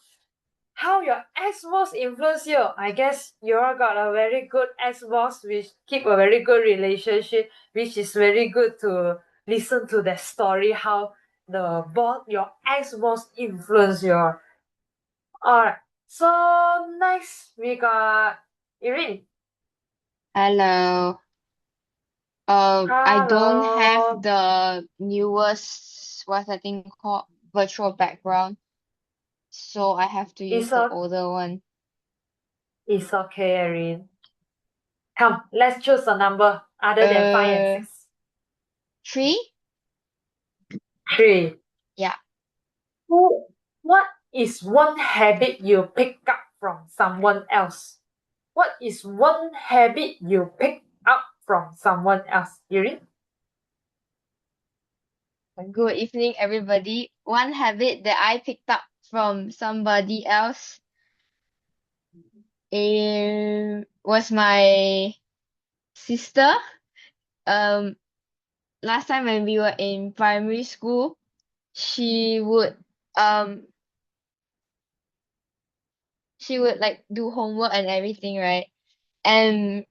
how your ex-boss influenced you. I guess you all got a very good ex-boss which keep a very good relationship, which is very good to listen to that story, how your ex-boss influenced your. Alright, so next we got Irene. Hello. I don't have Hello. the newest, what's that thing called? Virtual background. So I have to use the older one. It's okay, Irene. Come, let's choose a number other than 5 and 6. 3? 3. Yeah. What is one habit you pick up from someone else? What is one habit you pick up from someone else? Yuri? Good evening, everybody. One habit that I picked up from somebody else was my sister. Last time when we were in primary school, she would like do homework and everything, right? And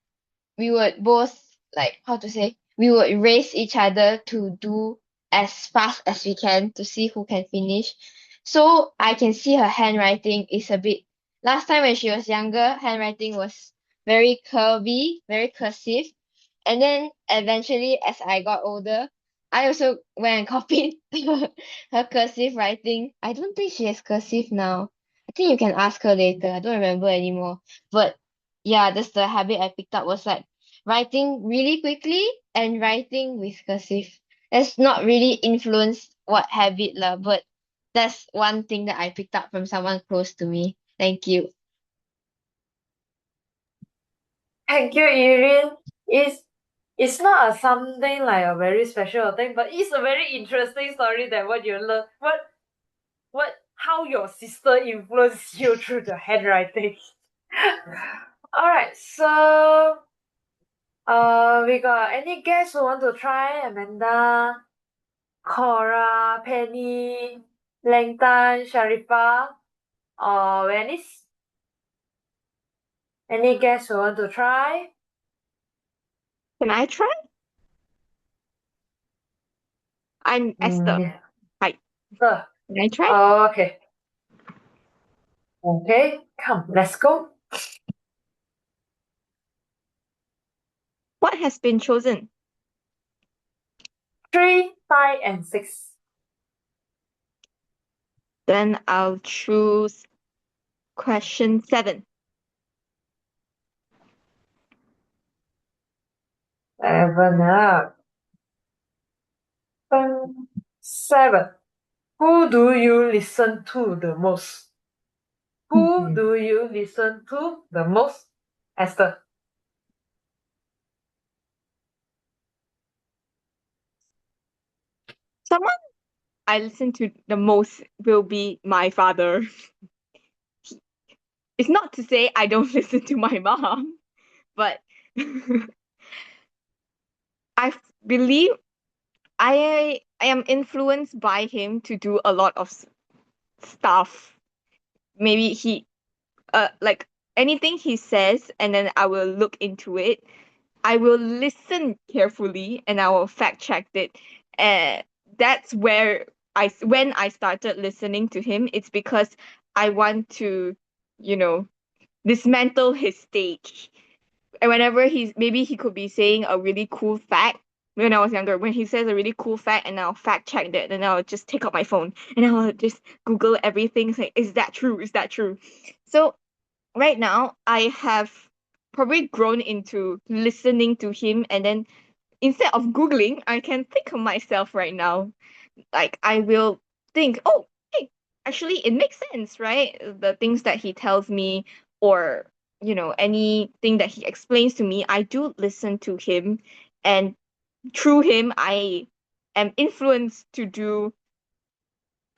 we would both, like, how to say, we would race each other to do as fast as we can to see who can finish. So I can see her handwriting is a bit, last time when she was younger, handwriting was very curvy, very cursive. And then eventually, as I got older, I also went and copied her cursive writing. I don't think she has cursive now. I think you can ask her later. I don't remember anymore. But yeah, that's the habit I picked up, was like writing really quickly and writing with cursive. That's not really influenced what habit lah, but that's one thing that I picked up from someone close to me. Thank you. Thank you, Irene. It's not something like a very special thing, but it's a very interesting story that what you learn, how your sister influenced you through the handwriting. All right, so we got any guests who want to try? Amanda, Cora, Penny, Langton, Sharifa, or Venice? Any guests who want to try? Can I try? I'm Esther. Yeah. Hi. Esther. Can I try? Oh, okay. Okay, come, let's go. What has been chosen? 3, 5, and 6. Then I'll choose question 7. 7 up. 7. Who do you listen to the most? Who do you listen to the most? Esther. Someone I listen to the most will be my father. It's not to say I don't listen to my mom, but I believe I am influenced by him to do a lot of stuff. Maybe he like anything he says, and then I will look into it. I will listen carefully and I will fact check it. That's where when I started listening to him, it's because I want to, you know, dismantle his stage. And whenever maybe he could be saying a really cool fact when I was younger, when he says a really cool fact and I'll fact check that, then I'll just take out my phone and I'll just Google everything, say, is that true? Is that true? So right now I have probably grown into listening to him, and then instead of Googling, I can think of myself right now. Like I will think, oh, hey, actually it makes sense, right? The things that he tells me, or anything that he explains to me, I do listen to him, and through him I am influenced to do,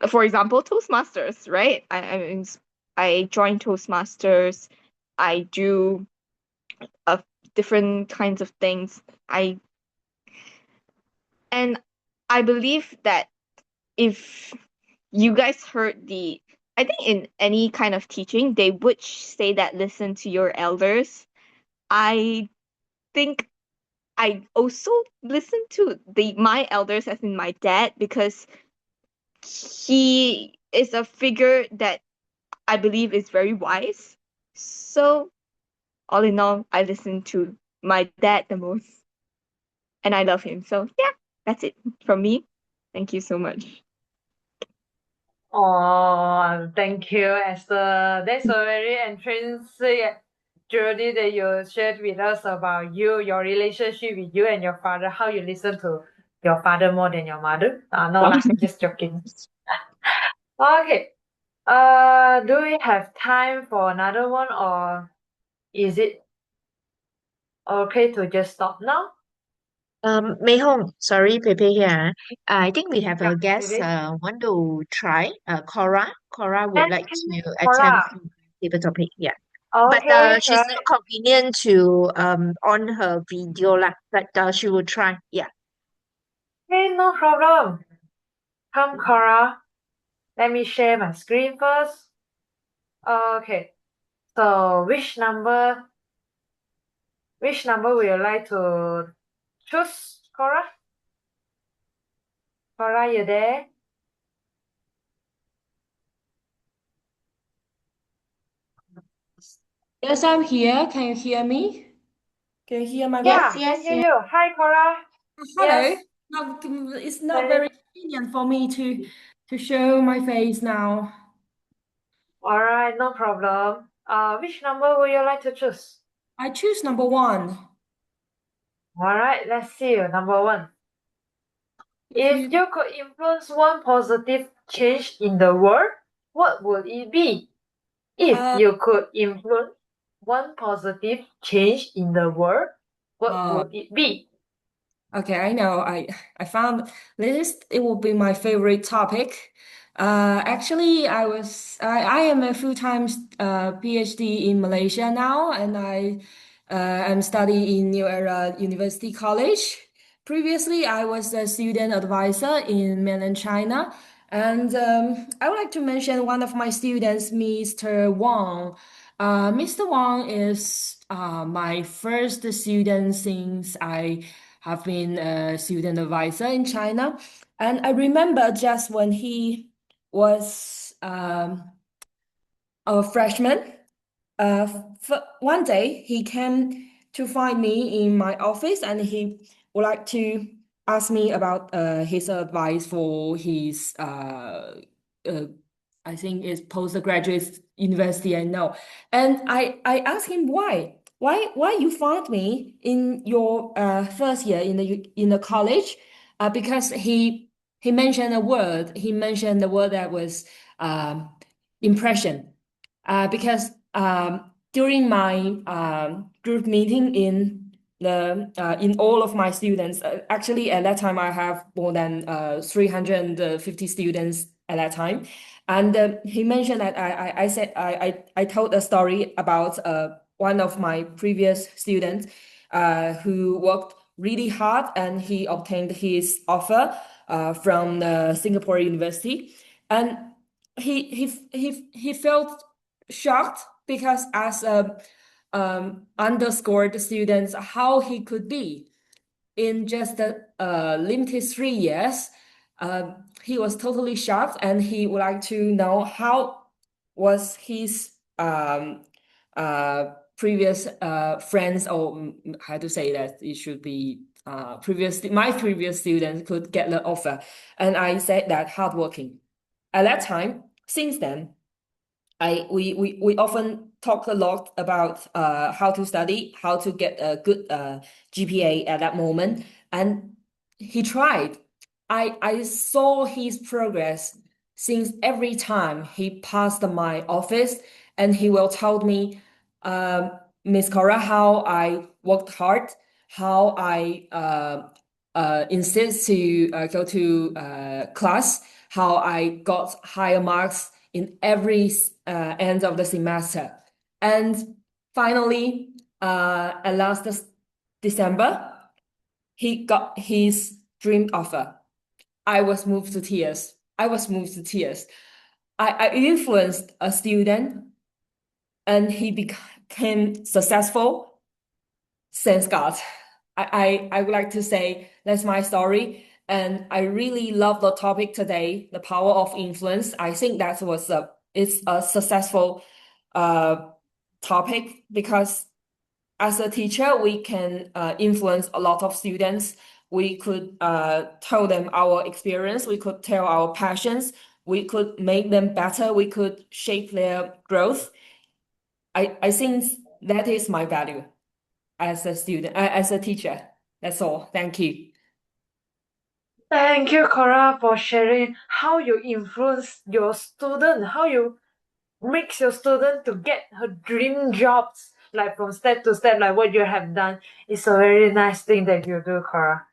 for example, Toastmasters, right? I join Toastmasters. I do different kinds of things. I believe that if you guys heard I think in any kind of teaching, they would say that listen to your elders. I think I also listen to my elders, as in my dad, because he is a figure that I believe is very wise. So all in all, I listen to my dad the most, and I love him. So yeah, that's it from me. Thank you so much. Oh, thank you, Esther. That's a very intrinsic journey that you shared with us about your relationship with you and your father, how you listen to your father more than your mother. No lah, just joking. Okay. Do we have time for another one, or is it okay to just stop now? Mei Hong, sorry, Pepe here. I think we have Yeah, a guest maybe. want to try. Cora. Cora would like to Cora. attempt to give a topic. Yeah. But Okay, she's not right. convenient to on her video lah. But she will try. Yeah. Okay, no problem. Come, Cora. Let me share my screen first. Okay. So which number would you like to choose, Cora? Cora, you there? Yes, I'm here. Can you hear me? Can you hear my Yeah, voice? can hear you. Hi, Cora. Hello. Yes. It's not very convenient for me to show my face now. All right, no problem. Which number would you like to choose? I choose number 1. All right, let's see. Number one. If you could influence one positive change in the world, what would it be? If you could influence one positive change in the world, what would it be? Okay, I know. I found this. It will be my favorite topic. Actually, I am a full-time PhD in Malaysia now, and I'm studying in New Era University College. Previously, I was a student advisor in mainland China, and I would like to mention one of my students, Mr. Wang. Mr. Wang is my first student since I have been a student advisor in China. And I remember just when he was a freshman, one day he came to find me in my office and he would like to ask me about his advice for his uh, I think it's postgraduate university, I know. And I asked him why you found me in your first year in the college, because he mentioned a word. He mentioned the word that was impression, because during my group meeting in all of my students, actually at that time I have more than 350 students at that time, and he mentioned that I told a story about one of my previous students who worked really hard and he obtained his offer from the Singapore University, and he felt shocked because as a underscored student, how he could be in just a limited 3 years. He was totally shocked, and he would like to know how was his previous friends, or how to say that it should be my previous students could get the offer, and I said that hardworking. At that time, since then, we often talk a lot about how to study, how to get a good GPA at that moment, and he tried. I saw his progress since every time he passed my office, and he will tell me, Miss Cora, how I worked hard, how I insist to go to class, how I got higher marks in every end of the semester. And finally, at last December, he got his dream offer. I was moved to tears. I influenced a student and he became successful. Thanks God. I would like to say that's my story. And I really love the topic today, the power of influence. I think it's a successful topic because as a teacher, we can influence a lot of students. We could tell them our experience. We could tell our passions. We could make them better. We could shape their growth. I think that is my value as a student, as a teacher. That's all. Thank you. Thank you, Cora, for sharing how you influence your student, how you makes your student to get her dream jobs, like from step to step, like what you have done. It's a very nice thing that you do, Cora.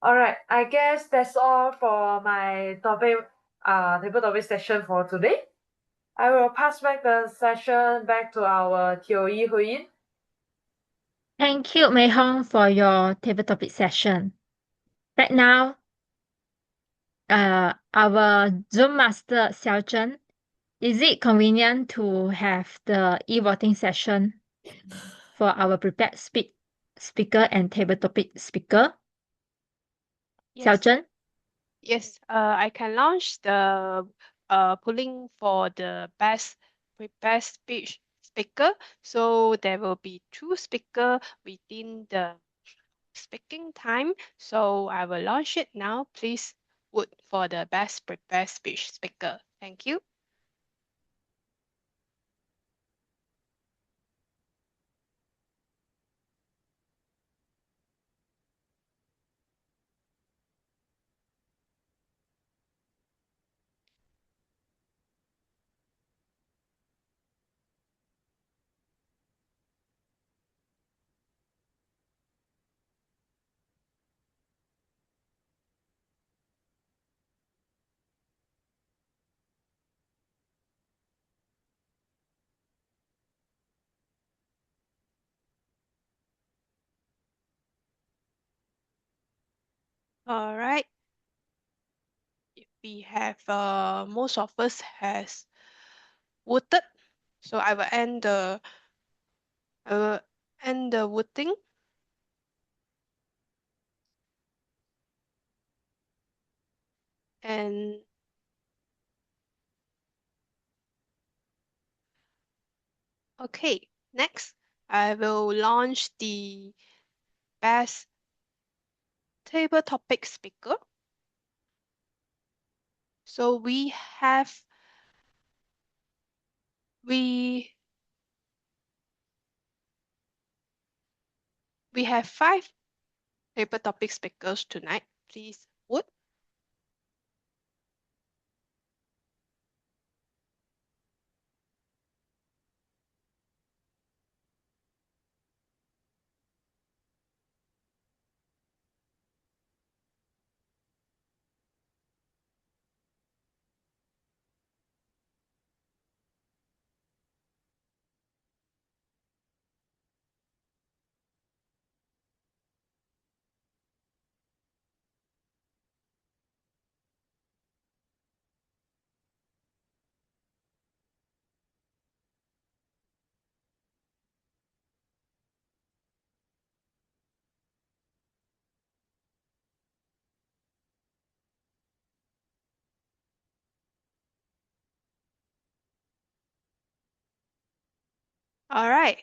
All right, I guess that's all for my table topic session for today. I will pass back the session back to our TOE Huyin. Thank you, Mei Hong, for your table topic session. Right now, our Zoom master, Xiao Zhen, is it convenient to have the e-voting session for our prepared speaker and table topic speaker? Xiao Yes. Zhen? Yes, I can launch the polling for the best speech speaker. So there will be 2 speaker within the speaking time. So I will launch it now. Please vote for the best prepared speech speaker. Thank you. All right. We have most of us has voted, so I will end the voting. And okay, next I will launch the best table topic speaker. So we have 5 table topic speakers tonight. Please vote. All right.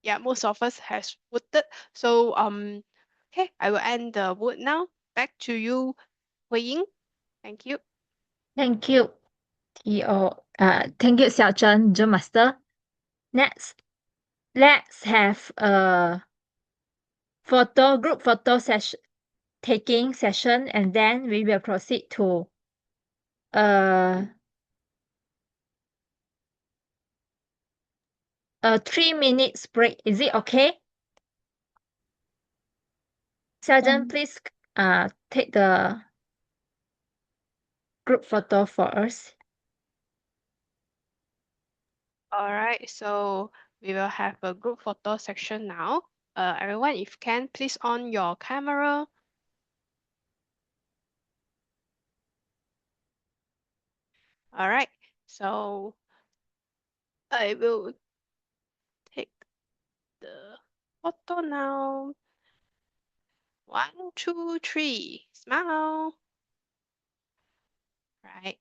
Yeah, most of us has voted. So okay, I will end the vote now. Back to you, Hui Ying. Thank you. Thank you, thank you, Xiaozhen, Zoom Master. Next, let's have a group photo session, taking session, and then we will proceed to a 3 minutes break. Is it okay? Xiaozhen, please take the group photo for us. All right, so we will have a group photo section now. Everyone, if you can, please on your camera. All right, so I will take the photo now. 1, 2, 3, smile. Right.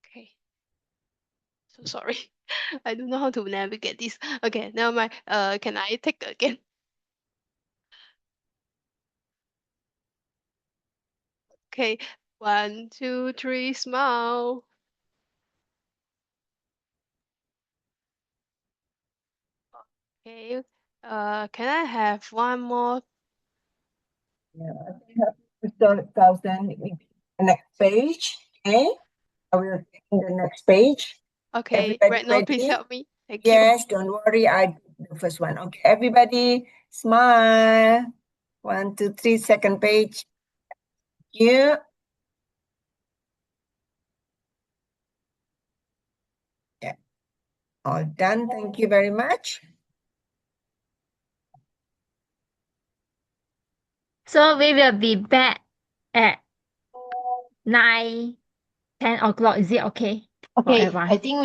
Okay. So sorry. I don't know how to navigate this. Okay, never mind. Can I take again? Okay. 1, 2, 3, smile. Okay. Can I have one more? Yeah, I think Mr. Thousand, the next page. Okay, I will take the next page. Okay, Everybody Red Note, please ready? help me. Thank you. Yes, don't worry. I do the first one. Okay, everybody smile. 1, 2, 3, second page. You. Yeah, all done. Thank you very much. So we will be back at 9, 10 o'clock. Is it okay for Okay, everyone? I think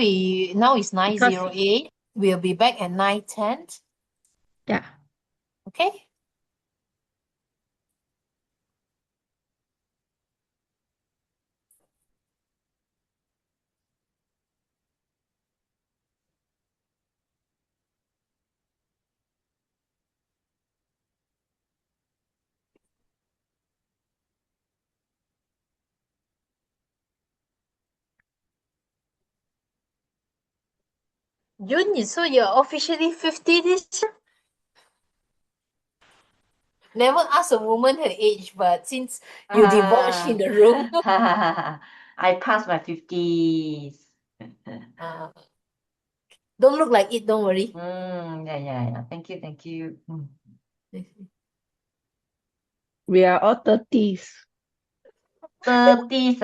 now it's Because 9:08. We'll be back at 9:10. yeah. Okay. Jun, so you're officially 50 this year? Never ask a woman her age, but since you debauched in the room. I passed my 50s. Don't look like it, don't worry. Yeah. Thank you. We are all 30s. 30s,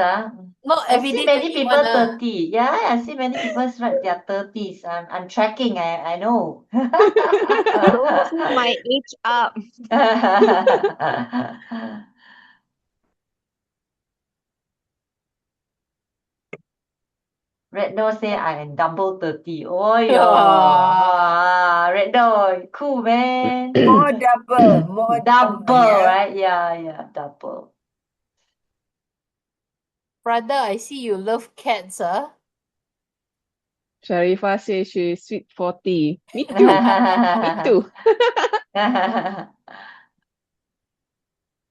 Not I every see day many 21 people 30. Yeah, I see many people write their 30s. I'm tracking, I know. Don't keep my age up. Red Nose say I am double 30. Oh, yeah. Red Nose, cool, man. More double, Double, yeah. right? Yeah, double. Brother, I see you love cats, huh? Sharifah says she's sweet 40. Me too. Me too.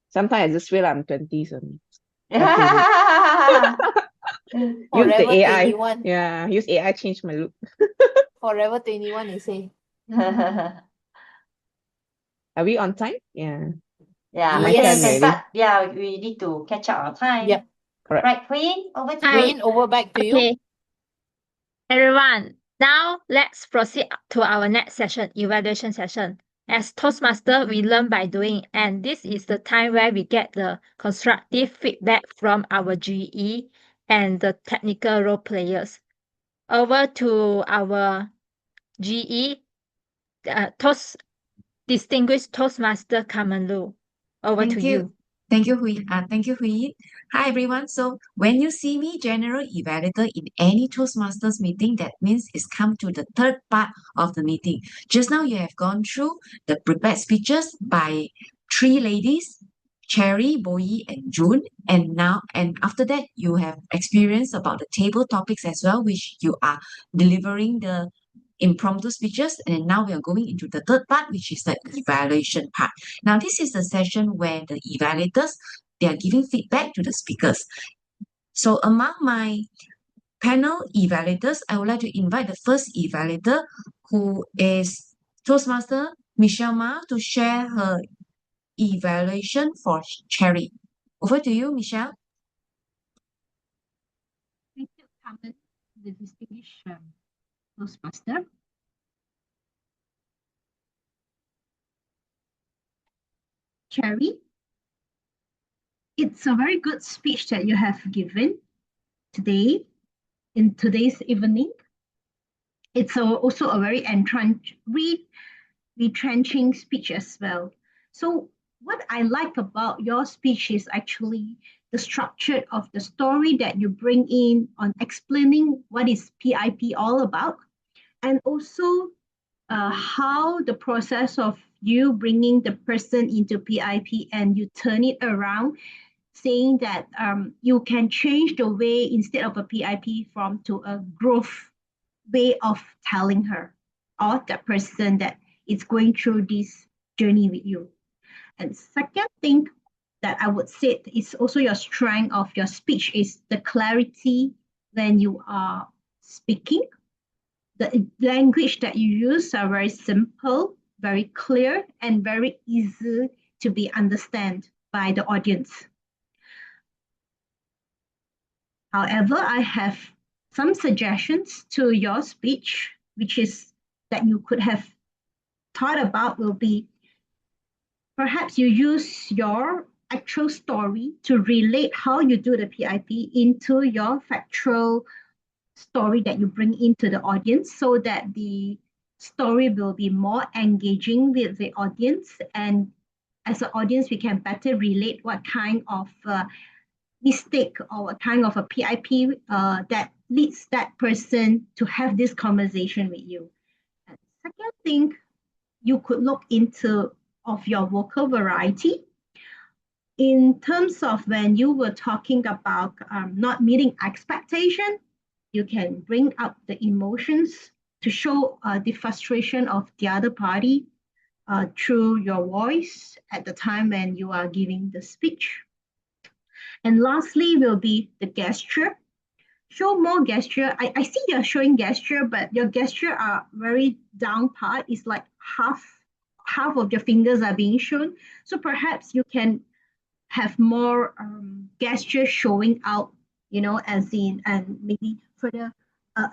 Sometimes I just feel I'm 20s only. I feel it. Use the Forever AI. 21. Yeah, use AI change my look. Forever 21, you say. Are we on time? Yeah. Yeah, My I think turn we can already. start. Yeah, we need to catch up our time. Yep. Correct. Right, Queen, over to Queen, you. over back to you. Okay. Everyone, now let's proceed to our next session, evaluation session. As Toastmaster, we learn by doing, and this is the time where we get the constructive feedback from our GE and the technical role players. Over to our GE, distinguished Toastmaster Kamalu. Over to you. Thank you, Hui. Hi, everyone. So when you see me general evaluator in any Toastmasters meeting, that means it's come to the third part of the meeting. Just now you have gone through the prepared speeches by three ladies, Cherry, Boyi, and June. And after that, you have experienced about the table topics as well, which you are delivering the impromptu speeches. And now we are going into the third part, which is the evaluation part. Now, this is the session where the evaluators, they are giving feedback to the speakers. So among my panel evaluators, I would like to invite the first evaluator, who is Toastmaster Michelle Ma, to share her evaluation for Cherry. Over to you, Michelle. Thank you, Carmen, the distinguished Toastmaster. Cherry, it's a very good speech that you have given today, in today's evening. It's also a very retrenching speech as well. So what I like about your speech is actually the structure of the story that you bring in on explaining what is PIP all about, and also how the process of you bringing the person into PIP and you turn it around, saying that you can change the way instead of a PIP from to a growth way of telling her or that person that is going through this journey with you. And second thing that I would say is also your strength of your speech is the clarity when you are speaking. The language that you use are very simple, very clear, and very easy to be understood by the audience. However, I have some suggestions to your speech, which is that you could have thought about will be perhaps you use your actual story to relate how you do the PIP into your factual story that you bring into the audience so that the story will be more engaging with the audience. And as an audience, we can better relate what kind of mistake or what kind of a PIP that leads that person to have this conversation with you. And second thing, you could look into of your vocal variety. In terms of when you were talking about not meeting expectation, you can bring up the emotions to show the frustration of the other party through your voice at the time when you are giving the speech. And lastly will be the gesture. Show more gesture. I see you're showing gesture, but your gesture are very down part. It's like half of your fingers are being shown. So perhaps you can have more gesture showing out, as in, and maybe further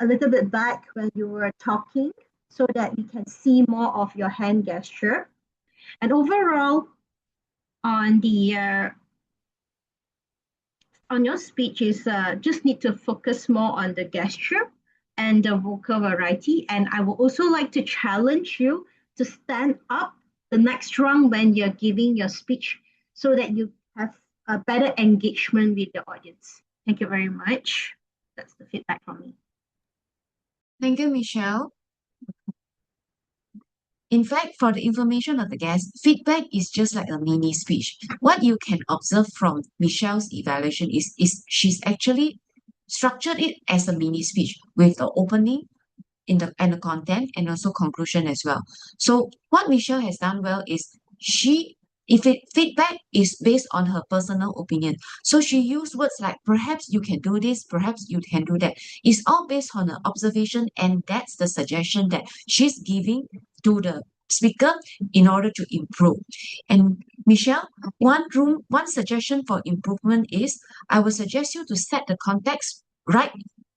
a little bit back when you were talking so that we can see more of your hand gesture. And overall, on the on your speech is just need to focus more on the gesture and the vocal variety. And I would also like to challenge you to stand up the next round when you're giving your speech so that you have a better engagement with the audience. Thank you very much. That's the feedback from me. Thank you, Michelle. In fact, for the information of the guests, feedback is just like a mini speech. What you can observe from Michelle's evaluation is she's actually structured it as a mini speech with the opening in the content and also conclusion as well. So what Michelle has done well is feedback is based on her personal opinion. So she used words like perhaps you can do this, perhaps you can do that. It's all based on her observation, and that's the suggestion that she's giving to the speaker in order to improve. And Michelle, one suggestion for improvement is I would suggest you to set the context right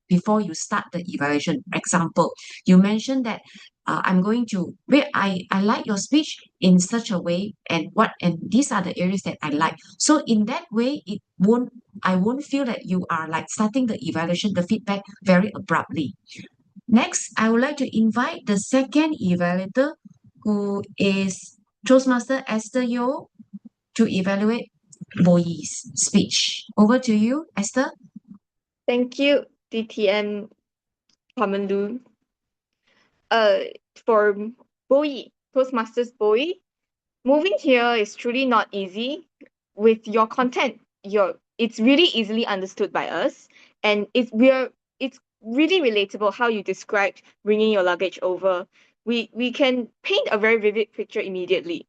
before you start the evaluation. Example, you mentioned that I'm going to wait. I like your speech in such a way, and these are the areas that I like. So in that way, I won't feel that you are like starting the evaluation, the feedback very abruptly. Next, I would like to invite the second evaluator, who is Toastmaster Esther Yo, to evaluate Boyi's speech. Over to you, Esther. Thank you, DTM Kamandu. For Boyi, Toastmasters Boyi, moving here is truly not easy. With your content, it's really easily understood by us, and it's really relatable how you described bringing your luggage over. We can paint a very vivid picture immediately.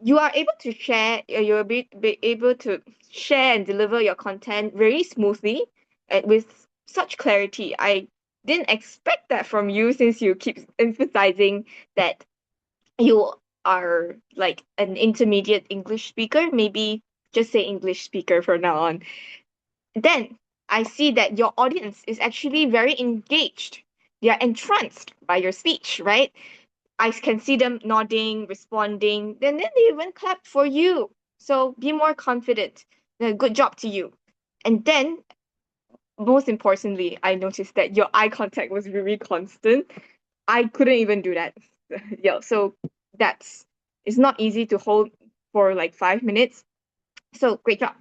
You are able to share, be able to share and deliver your content very smoothly and with such clarity. I didn't expect that from you, since you keep emphasizing that you are like an intermediate English speaker. Maybe just say English speaker from now on. Then I see that your audience is actually very engaged. They are entranced by your speech, right? I can see them nodding, responding, then they even clap for you. So be more confident. Good job to you. And then, most importantly, I noticed that your eye contact was really constant. I couldn't even do that. Yeah, so it's not easy to hold for like 5 minutes. So great job.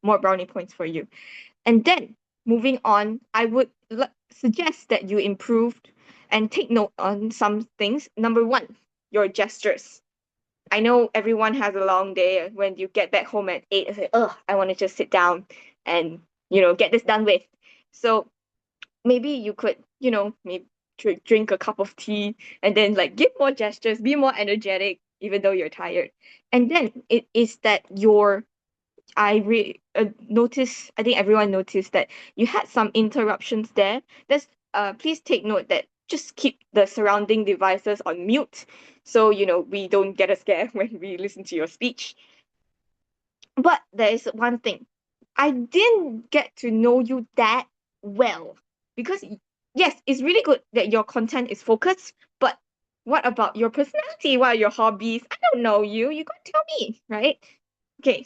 More brownie points for you. And then moving on, I would suggest that you improved and take note on some things. Number one, your gestures. I know everyone has a long day. When you get back home at 8, it's like, I want to just sit down and, get this done with. So maybe you could, maybe drink a cup of tea and then like give more gestures, be more energetic, even though you're tired. And then it is that noticed, I think everyone noticed that you had some interruptions there. Please take note that just keep the surrounding devices on mute, so we don't get a scare when we listen to your speech. But there is one thing. I didn't get to know you that well, because yes, it's really good that your content is focused, but what about your personality? What are your hobbies? I don't know you. You gotta tell me, right? Okay,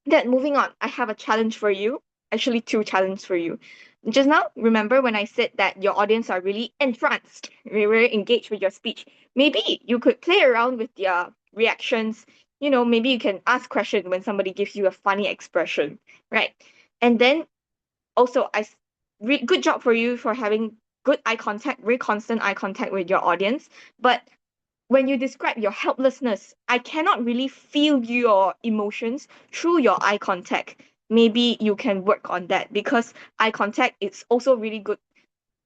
then moving on, I have a challenge for you. Actually, two challenges for you. Just now, remember when I said that your audience are really entranced, very engaged with your speech? Maybe you could play around with their reactions. Maybe you can ask questions when somebody gives you a funny expression, right? And then also, good job for you for having good eye contact, very constant eye contact with your audience. But when you describe your helplessness, I cannot really feel your emotions through your eye contact. Maybe you can work on that, because eye contact is also really good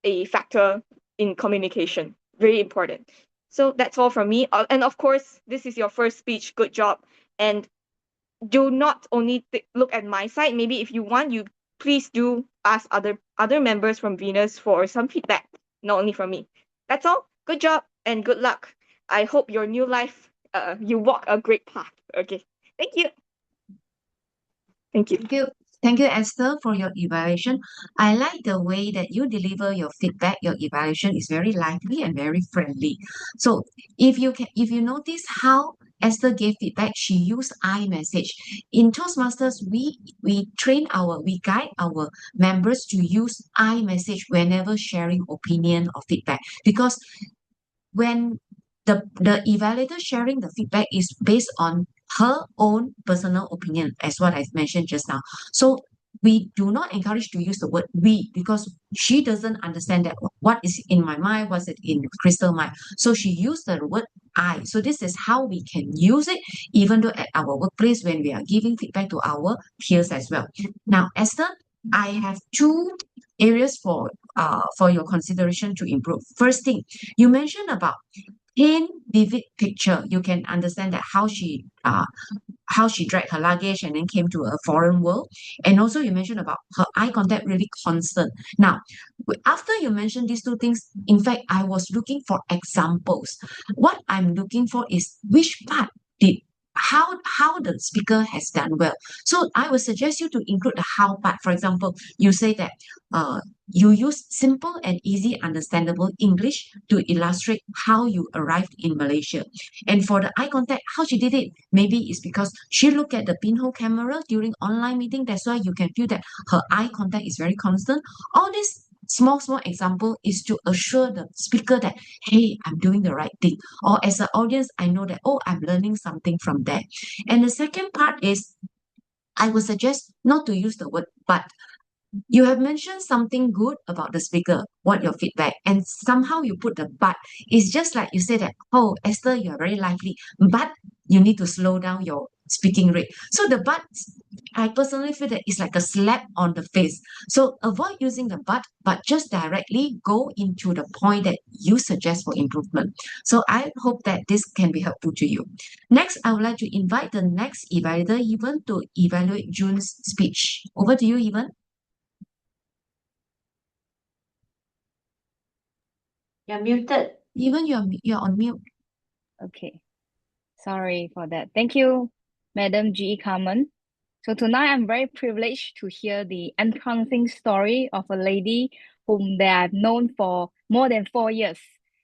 a factor in communication. Very important. So that's all from me. And of course, this is your first speech. Good job. And do not only look at my side. Maybe if you want, you please do ask other members from Venus for some feedback, not only from me. That's all. Good job and good luck. I hope your new life, you walk a great path. Okay. Thank you. Thank you. Thank you. Thank you, Esther, for your evaluation. I like the way that you deliver your feedback. Your evaluation is very lively and very friendly. So if you notice how Esther gave feedback, she used I message. In Toastmasters, we guide our members to use I message whenever sharing opinion or feedback, because when the evaluator sharing the feedback is based on her own personal opinion, as what I mentioned just now. So we do not encourage to use the word we, because she doesn't understand that what is in my mind, what's it in Crystal mind. So she used the word I. So this is how we can use it, even though at our workplace when we are giving feedback to our peers as well. Now, Esther, I have two areas for your consideration to improve. First thing, you mentioned about paint vivid picture. You can understand that how she dragged her luggage and then came to a foreign world. And also you mentioned about her eye contact really constant. Now, after you mentioned these two things, in fact, I was looking for examples. What I'm looking for is which part did how the speaker has done well. So I would suggest you to include the how part. For example, you say that you use simple and easy understandable English to illustrate how you arrived in Malaysia. And for the eye contact, how she did it, maybe it's because she looked at the pinhole camera during online meeting. That's why you can feel that her eye contact is very constant. All this small example is to assure the speaker that, hey, I'm doing the right thing. Or as an audience, I know that, oh, I'm learning something from that. And the second part is, I would suggest not to use the word but. You have mentioned something good about the speaker, what your feedback, and somehow you put the but. It's just like you say that, oh, Esther, you're very lively, but you need to slow down your speaking rate. So the but, I personally feel that it's like a slap on the face. So avoid using the but just directly go into the point that you suggest for improvement. So I hope that this can be helpful to you. Next, I would like to invite the next evaluator, Evan, to evaluate June's speech. Over to you, Evan. You're muted. Even you're on mute. Okay. Sorry for that. Thank you, Madam G. Carmen. So tonight I'm very privileged to hear the entrancing story of a lady whom they have known for more than 4 years.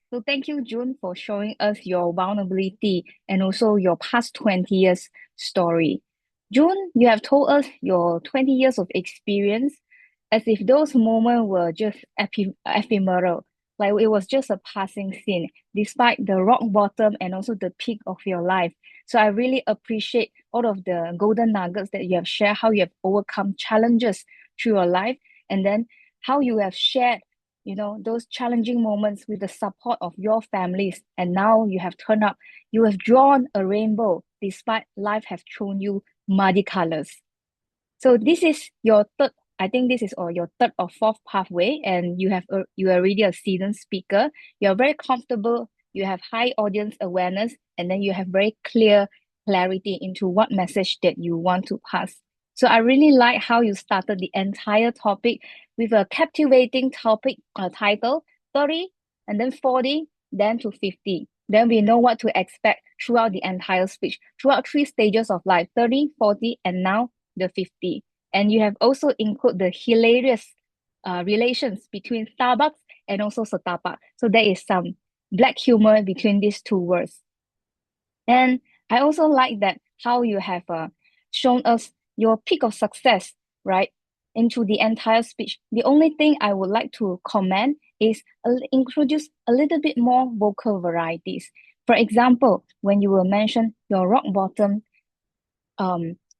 So thank you, June, for showing us your vulnerability and also your past 20 years story. June, you have told us your 20 years of experience as if those moments were just ephemeral, like it was just a passing scene, despite the rock bottom and also the peak of your life. So I really appreciate all of the golden nuggets that you have shared, how you have overcome challenges through your life, and then how you have shared, those challenging moments with the support of your families. And now you have turned up, you have drawn a rainbow despite life have thrown you muddy colors. So this is your third, I think this is your third or fourth pathway, and you are already a seasoned speaker. You're very comfortable, you have high audience awareness, and then you have very clear clarity into what message that you want to pass. So I really like how you started the entire topic with a captivating topic title, 30, and then 40, then to 50. Then we know what to expect throughout the entire speech, throughout 3 stages of life, 30, 40, and now the 50. And you have also included the hilarious relations between Starbucks and also Setapak. So there is some black humor between these two words. And I also like that how you have shown us your peak of success, right, into the entire speech. The only thing I would like to comment is introduce a little bit more vocal varieties. For example, when you will mention your rock bottom,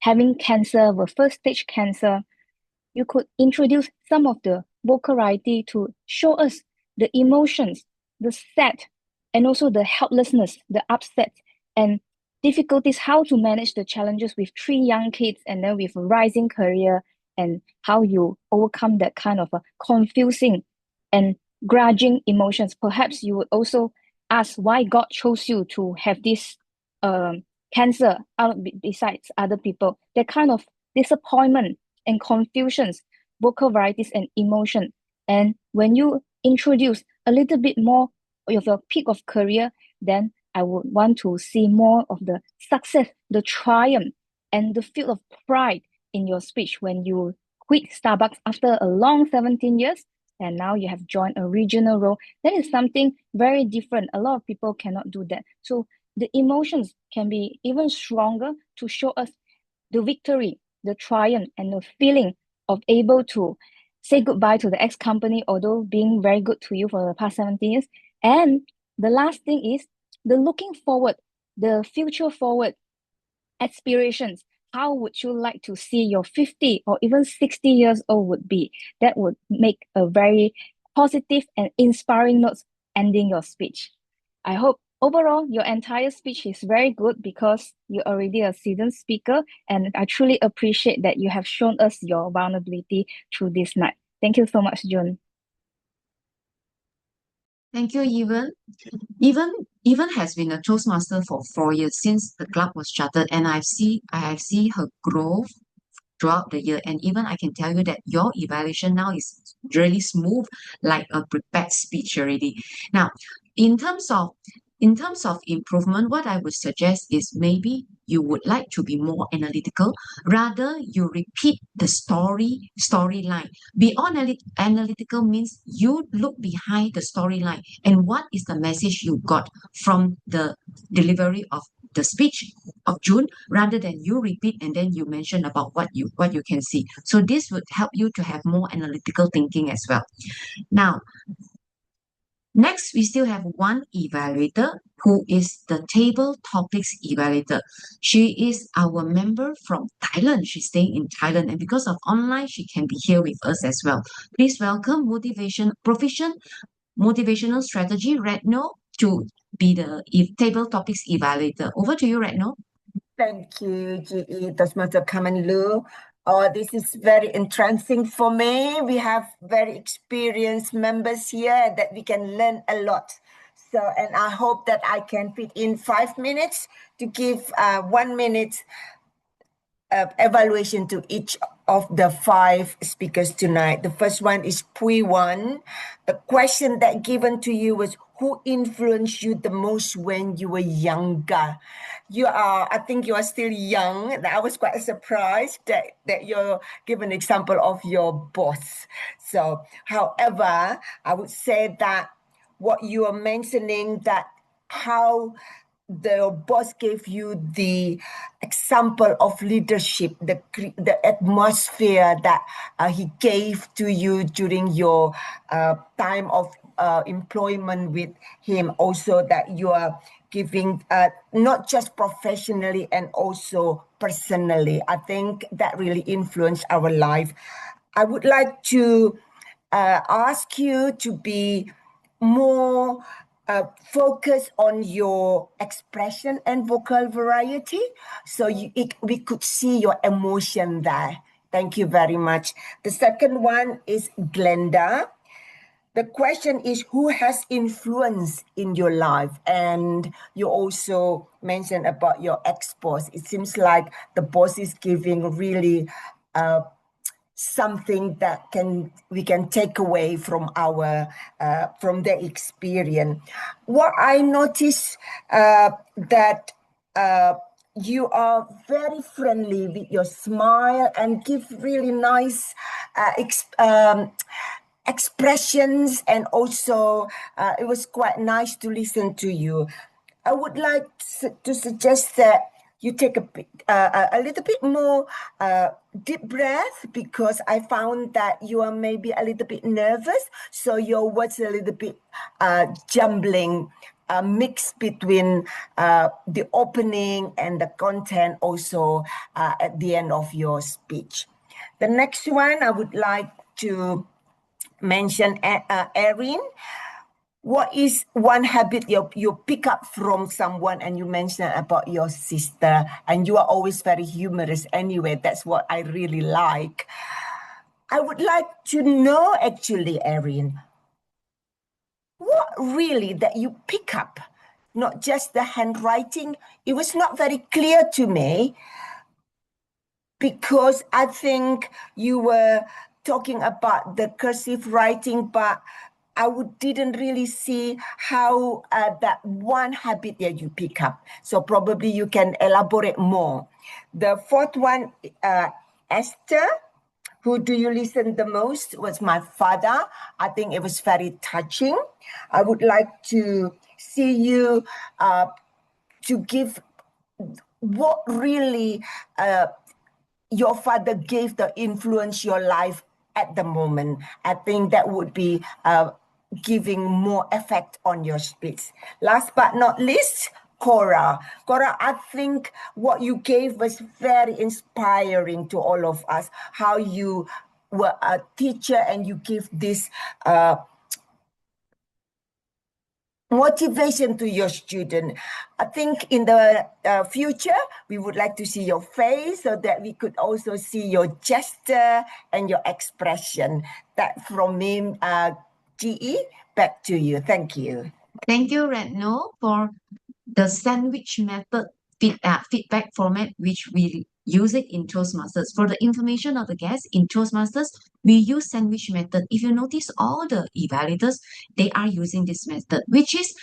having cancer, the first stage cancer, you could introduce some of the vocal variety to show us the emotions, the sad, and also the helplessness, the upset, and difficulties, how to manage the challenges with 3 young kids and then with a rising career, and how you overcome that kind of a confusing and grudging emotions. Perhaps you would also ask why God chose you to have this cancer besides other people. That kind of disappointment and confusions, vocal varieties and emotion. And when you introduce a little bit more of your peak of career, then I would want to see more of the success, the triumph, and the feel of pride in your speech when you quit Starbucks after a long 17 years and now you have joined a regional role. That is something very different. A lot of people cannot do that. So the emotions can be even stronger to show us the victory, the triumph, and the feeling of able to say goodbye to the ex-company, although being very good to you for the past 17 years. And the last thing is the looking forward, the future forward aspirations. How would you like to see your 50 or even 60 years old would be? That would make a very positive and inspiring notes ending your speech. I hope overall your entire speech is very good because you're already a seasoned speaker, and I truly appreciate that you have shown us your vulnerability through this night. Thank you so much, June. Thank you, Even has been a Toastmaster for 4 years since the club was started, and I have seen her growth throughout the year. And even I can tell you that your evaluation now is really smooth, like a prepared speech already. Now, in terms of improvement, what I would suggest is maybe you would like to be more analytical. Rather, you repeat the storyline. Beyond analytical means you look behind the storyline and what is the message you got from the delivery of the speech of June, rather than you repeat and then you mention about what you can see. So this would help you to have more analytical thinking as well. Now, next, we still have one evaluator who is the table topics evaluator. She is our member from Thailand. She's staying in Thailand, and because of online, she can be here with us as well. Please welcome motivational strategy, Retno, to be the table topics evaluator. Over to you, Retno. Thank you, GE, Toastmaster Carmen Lu. This is very entrancing for me. We have very experienced members here that we can learn a lot. So, and I hope that I can fit in 5 minutes to give 1 minute evaluation to each of the 5 speakers tonight. The first one is Pui Wan. The question that given to you was, who influenced you the most when you were younger? I think you are still young. I was quite surprised that you're given an example of your boss. So, however, I would say that what you are mentioning, that how the boss gave you the example of leadership, the atmosphere that he gave to you during your time of employment with him. Also, that you are giving not just professionally and also personally. I think that really influenced our life. I would like to ask you to be more focus on your expression and vocal variety, so we could see your emotion there. Thank you very much. The second one is Glenda. The question is, who has influence in your life? And you also mentioned about your ex-boss. It seems like the boss is giving really something that we can take away from our from the experience. What I noticed that you are very friendly with your smile and give really nice expressions, and also it was quite nice to listen to you. I would like to suggest that you take a little bit more deep breath, because I found that you are maybe a little bit nervous, so your words a little bit jumbling, mix between the opening and the content also at the end of your speech. The next one I would like to mention Erin. What is one habit you pick up from someone? And you mentioned about your sister, and you are always very humorous anyway. That's what I really like. I would like to know, actually, Erin, what really that you pick up, not just the handwriting. It was not very clear to me, because I think you were talking about the cursive writing, but I didn't really see how that one habit that you pick up. So probably you can elaborate more. The fourth one, Esther, who do you listen the most, was my father. I think it was very touching. I would like to see you to give what really your father gave the influence your life at the moment. I think that would be giving more effect on your speech. Last but not least, Cora. Cora, I think what you gave was very inspiring to all of us, how you were a teacher and you give this motivation to your student. I think in the future, we would like to see your face so that we could also see your gesture and your expression. That from me, GE, back to you. Thank you. Thank you, Retno, for the sandwich method feedback format, which we use it in Toastmasters. For the information of the guests in Toastmasters, we use sandwich method. If you notice, all the evaluators, they are using this method, which is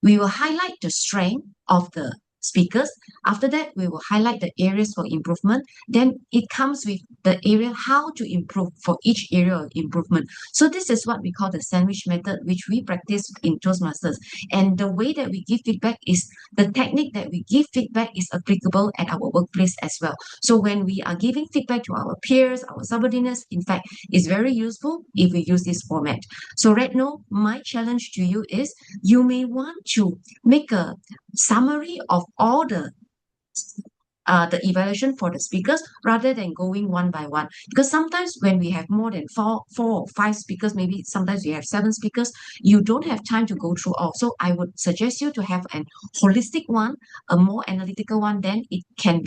we will highlight the strength of the speakers. After that, we will highlight the areas for improvement. Then it comes with the area how to improve for each area of improvement. So this is what we call the sandwich method, which we practice in Toastmasters. And the way that we give feedback is the technique that we give feedback is applicable at our workplace as well. So when we are giving feedback to our peers, our subordinates, in fact, it's very useful if we use this format. So right now, my challenge to you is you may want to make a summary of all the evaluation for the speakers rather than going one by one. Because sometimes when we have more than four or five speakers, maybe sometimes we have 7 speakers, you don't have time to go through all. So I would suggest you to have an holistic one, a more analytical one, then it can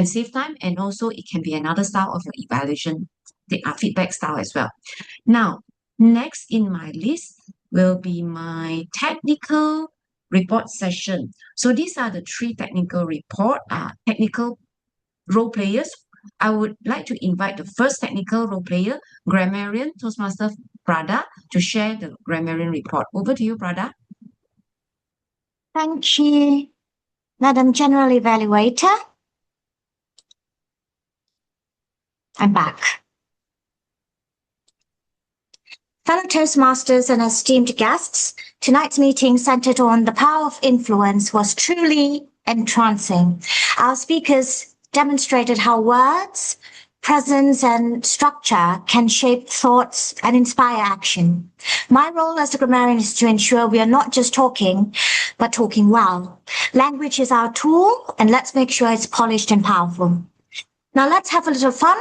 save time, and also it can be another style of your evaluation, the feedback style as well. Now, next in my list will be my technical report session. So these are the 3 technical role players. I would like to invite the first technical role player, grammarian Toastmaster Prada, to share the grammarian report. Over to you, Prada. Thank you, Madam General Evaluator. I'm back. Fellow Toastmasters and esteemed guests, tonight's meeting centered on the power of influence was truly entrancing. Our speakers demonstrated how words, presence, and structure can shape thoughts and inspire action. My role as a grammarian is to ensure we are not just talking, but talking well. Language is our tool, and let's make sure it's polished and powerful. Now let's have a little fun.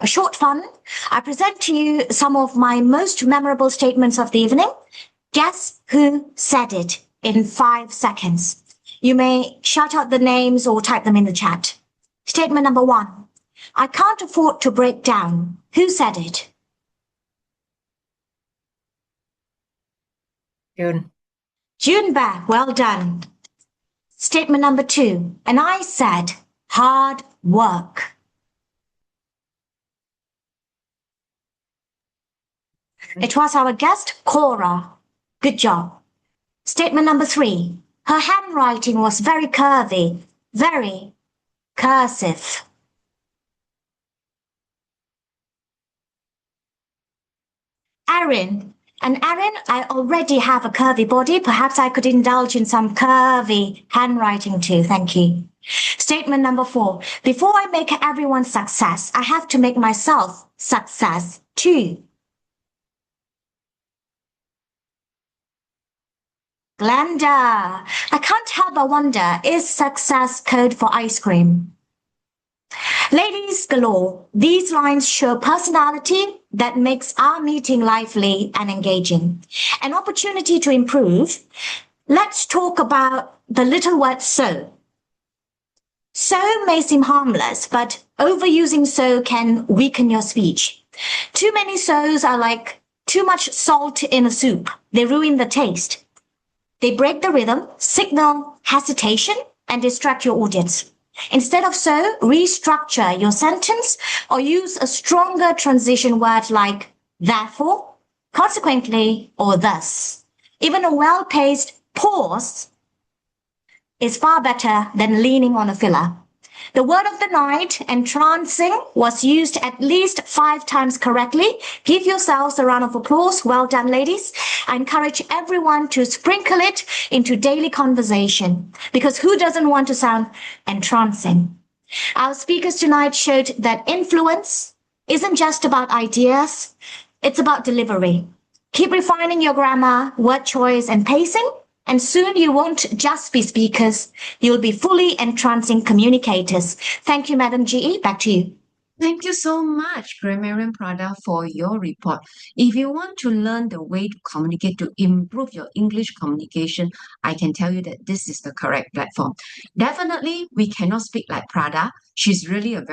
A short fun. I present to you some of my most memorable statements of the evening. Guess who said it in 5 seconds. You may shout out the names or type them in the chat. Statement number 1. I can't afford to break down. Who said it? June. June Bear, well done. Statement number 2. And I said hard work. It was our guest, Cora. Good job. Statement number 3. Her handwriting was very curvy, very cursive. Erin. And Erin, I already have a curvy body. Perhaps I could indulge in some curvy handwriting too. Thank you. Statement number 4. Before I make everyone success, I have to make myself success too. Glenda, I can't help but wonder, is success code for ice cream? Ladies galore, these lines show personality that makes our meeting lively and engaging. An opportunity to improve. Let's talk about the little word so. So may seem harmless, but overusing so can weaken your speech. Too many so's are like too much salt in a soup. They ruin the taste. They break the rhythm, signal hesitation, and distract your audience. Instead of so, restructure your sentence or use a stronger transition word like therefore, consequently, or thus. Even a well-paced pause is far better than leaning on a filler. The word of the night, entrancing, was used at least 5 times correctly. Give yourselves a round of applause. Well done, ladies. I encourage everyone to sprinkle it into daily conversation, because who doesn't want to sound entrancing? Our speakers tonight showed that influence isn't just about ideas, it's about delivery. Keep refining your grammar, word choice, and pacing, and soon you won't just be speakers, you'll be fully entrancing communicators. Thank you, Madam GE. Back to you. Thank you so much, Grammarian Prada, for your report. If you want to learn the way to communicate to improve your English communication, I can tell you that this is the correct platform. Definitely, we cannot speak like Prada. She's really a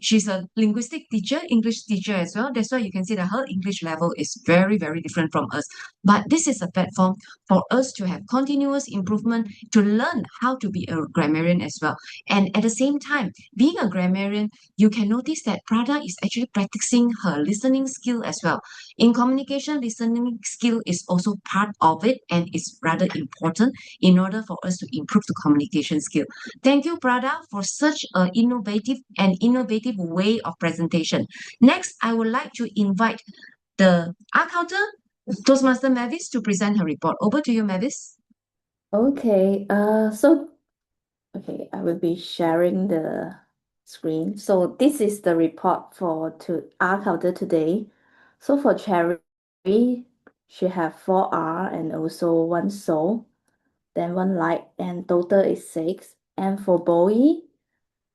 she's a linguistic teacher, English teacher as well. That's why you can see that her English level is very, very different from us. But this is a platform for us to have continuous improvement, to learn how to be a grammarian as well. And at the same time, being a grammarian, you can notice that Prada is actually practicing her listening skill as well. In communication, listening skill is also part of it and is rather important in order for us to improve the communication skill. Thank you, Prada, for such an innovative way of presentation. Next, I would like to invite the art counter, Toastmaster Mavis, to present her report. Over to you, Mavis. Okay, okay, I will be sharing the screen. So this is the report for R counter today. So for Cherry, she have 4 R and also 1 soul, then 1 light, and total is 6. And for Bowie,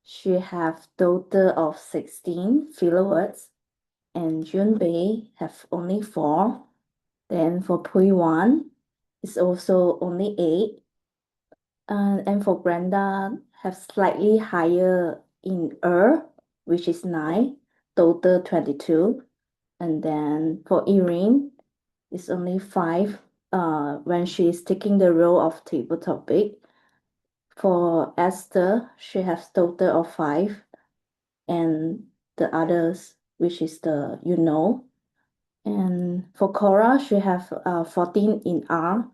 she have total of 16 filler words, and Junbei have only 4. Then for Pui Wan, it's also only 8. And for Brenda, have slightly higher in which is 9, total 22. And then for Irene, it's only 5 when she's taking the role of table topic. For Esther, she has total of 5, and the others, which is the And for Cora, she have 14 in R,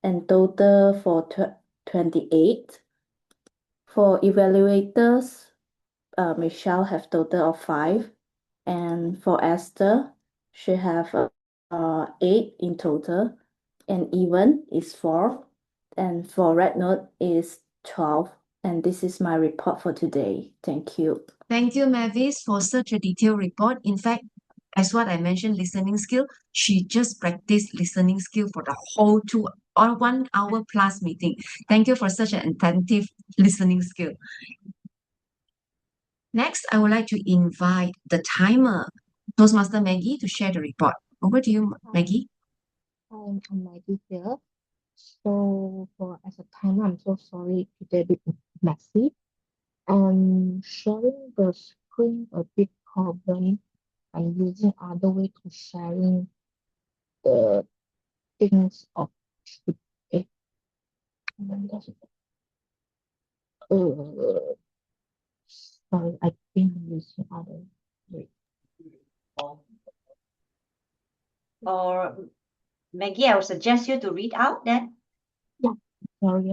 and total for 28. For evaluators, Michelle have total of 5, and for Esther, she have 8 in total, and even is 4, and for Red Note is 12. And this is my report for today. Thank you. Thank you, Mavis, for such a detailed report. In fact, as what I mentioned, listening skill, she just practiced listening skill for the whole 2 or 1 hour plus meeting. Thank you for such an attentive listening skill. Next, I would like to invite the timer, Toastmaster Maggie, to share the report. Over to you, Maggie. I'm Maggie here. So as a timer, I'm so sorry today a bit messy. And sharing the screen a bit problem. I'm using other way to sharing the things of it. Sorry, I think I'm using other way. Or Maggie, I would suggest you to read out then. Yeah, sorry.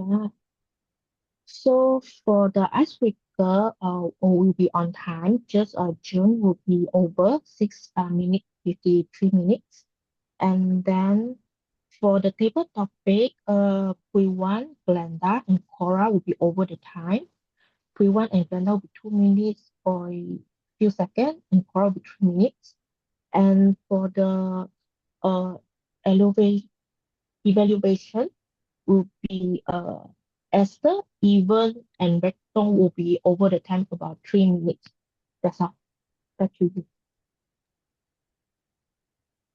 So for the icebreaker, will be on time. Just June will be over 6 minutes 53 minutes, and then for the table topic, Pre1, Glenda, and Cora will be over the time. Pre1 and Glenda will be 2 minutes for a few seconds, and Cora will be 3 minutes. And for the evaluation will be Esther, Evan, and Recton will be over the time about 3 minutes. That's all. Back to you.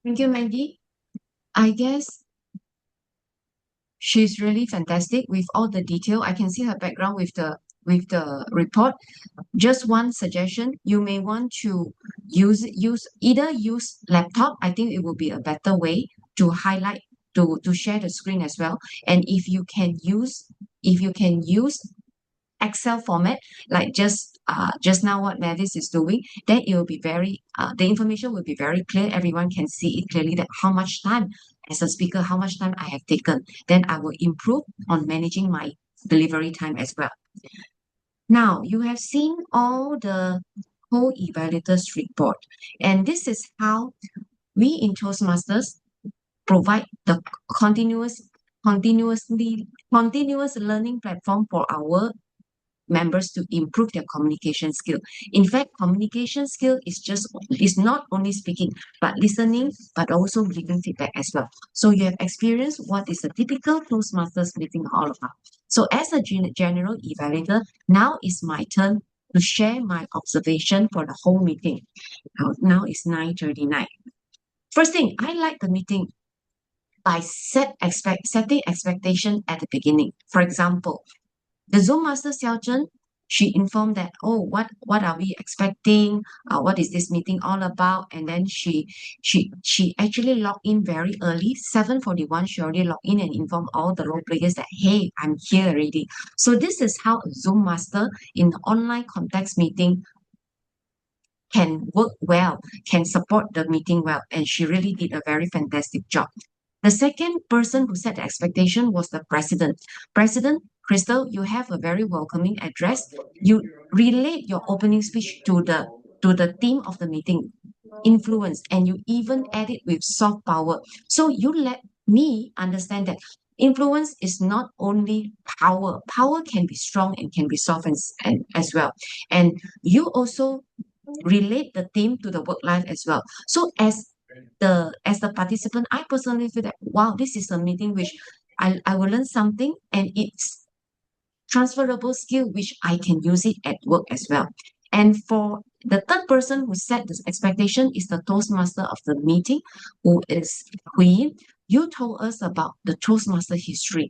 Thank you, Maggie. I guess she's really fantastic with all the detail. I can see her background with the report. Just one suggestion, you may want to use laptop. I think it will be a better way to highlight to share the screen as well. And if you can use Excel format, like just now what Mavis is doing, then it will be the information will be very clear. Everyone can see it clearly that how much time as a speaker, how much time I have taken. Then I will improve on managing my delivery time as well. Now, you have seen all the co-evaluators report, and this is how we in Toastmasters provide the continuous learning platform for our members to improve their communication skill. In fact, communication skill is not only speaking, but listening, but also giving feedback as well. So you have experienced what is a typical Toastmasters meeting all about. So as a general evaluator, now is my turn to share my observation for the whole meeting. Now it's 9:39. First thing, I like the meeting by setting expectation at the beginning. For example, the Zoom master Xiao she informed that, oh, what are we expecting? What is this meeting all about? And then she actually logged in very early, 7:41. She already logged in and informed all the role players that, hey, I'm here already. So this is how a Zoom master in the online context meeting can work well, can support the meeting well, and she really did a very fantastic job. The second person who set the expectation was the president. President Crystal, you have a very welcoming address. You relate your opening speech to the theme of the meeting, influence, and you even add it with soft power. So you let me understand that influence is not only power. Power can be strong and can be soft and as well. And you also relate the theme to the work life as well. So as the participant, I personally feel that wow, this is a meeting which I will learn something and it's transferable skill which I can use it at work as well. And for the third person who set this expectation is the Toastmaster of the meeting, who is Hui. You told us about the Toastmaster history,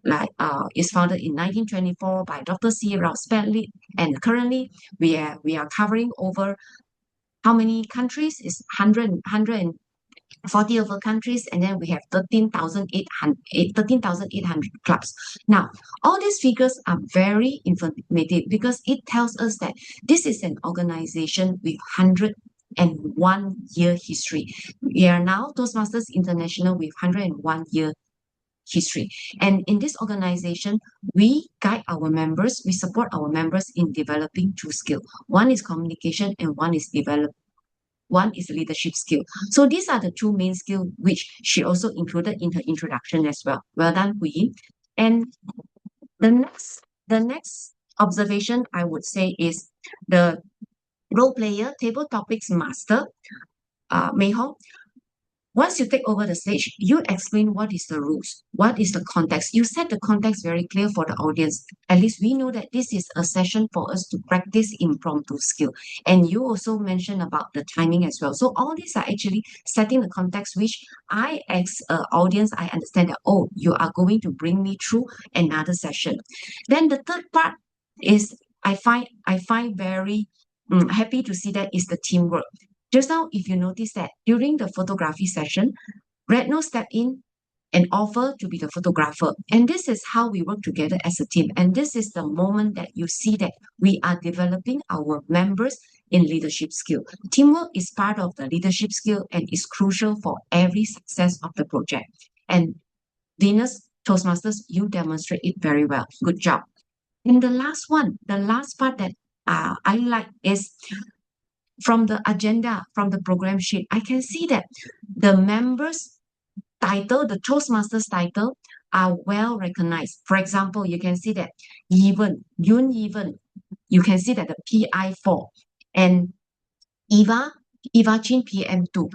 like it's founded in 1924 by Dr. C. Rao Spradley, and currently we are covering over how many countries? It's 140 over countries, and then we have 13,800 clubs. Now, all these figures are very informative because it tells us that this is an organization with 101-year history. We are now Toastmasters International with 101-year history. And in this organization, we guide our members, we support our members in developing two skills. One is communication and one is leadership skill. So these are the two main skills which she also included in her introduction as well. Well done, Hui. And the next observation I would say is the role player, table topics master, Mei Hong. Once you take over the stage, you explain what is the rules, what is the context. You set the context very clear for the audience. At least we know that this is a session for us to practice impromptu skill. And you also mentioned about the timing as well. So all these are actually setting the context, which I, as an audience, I understand that, oh, you are going to bring me through another session. Then the third part is I find very happy to see that is the teamwork. Just now, if you notice that during the photography session, Redno stepped in and offered to be the photographer. And this is how we work together as a team. And this is the moment that you see that we are developing our members in leadership skill. Teamwork is part of the leadership skill and is crucial for every success of the project. And Venus, Toastmasters, you demonstrate it very well. Good job. And the last part that I like is from the agenda, from the program sheet, I can see that the members' title, the Toastmasters title, are well recognized. For example, you can see that Yun Even, you can see that the PI4 and Eva Chin PM2.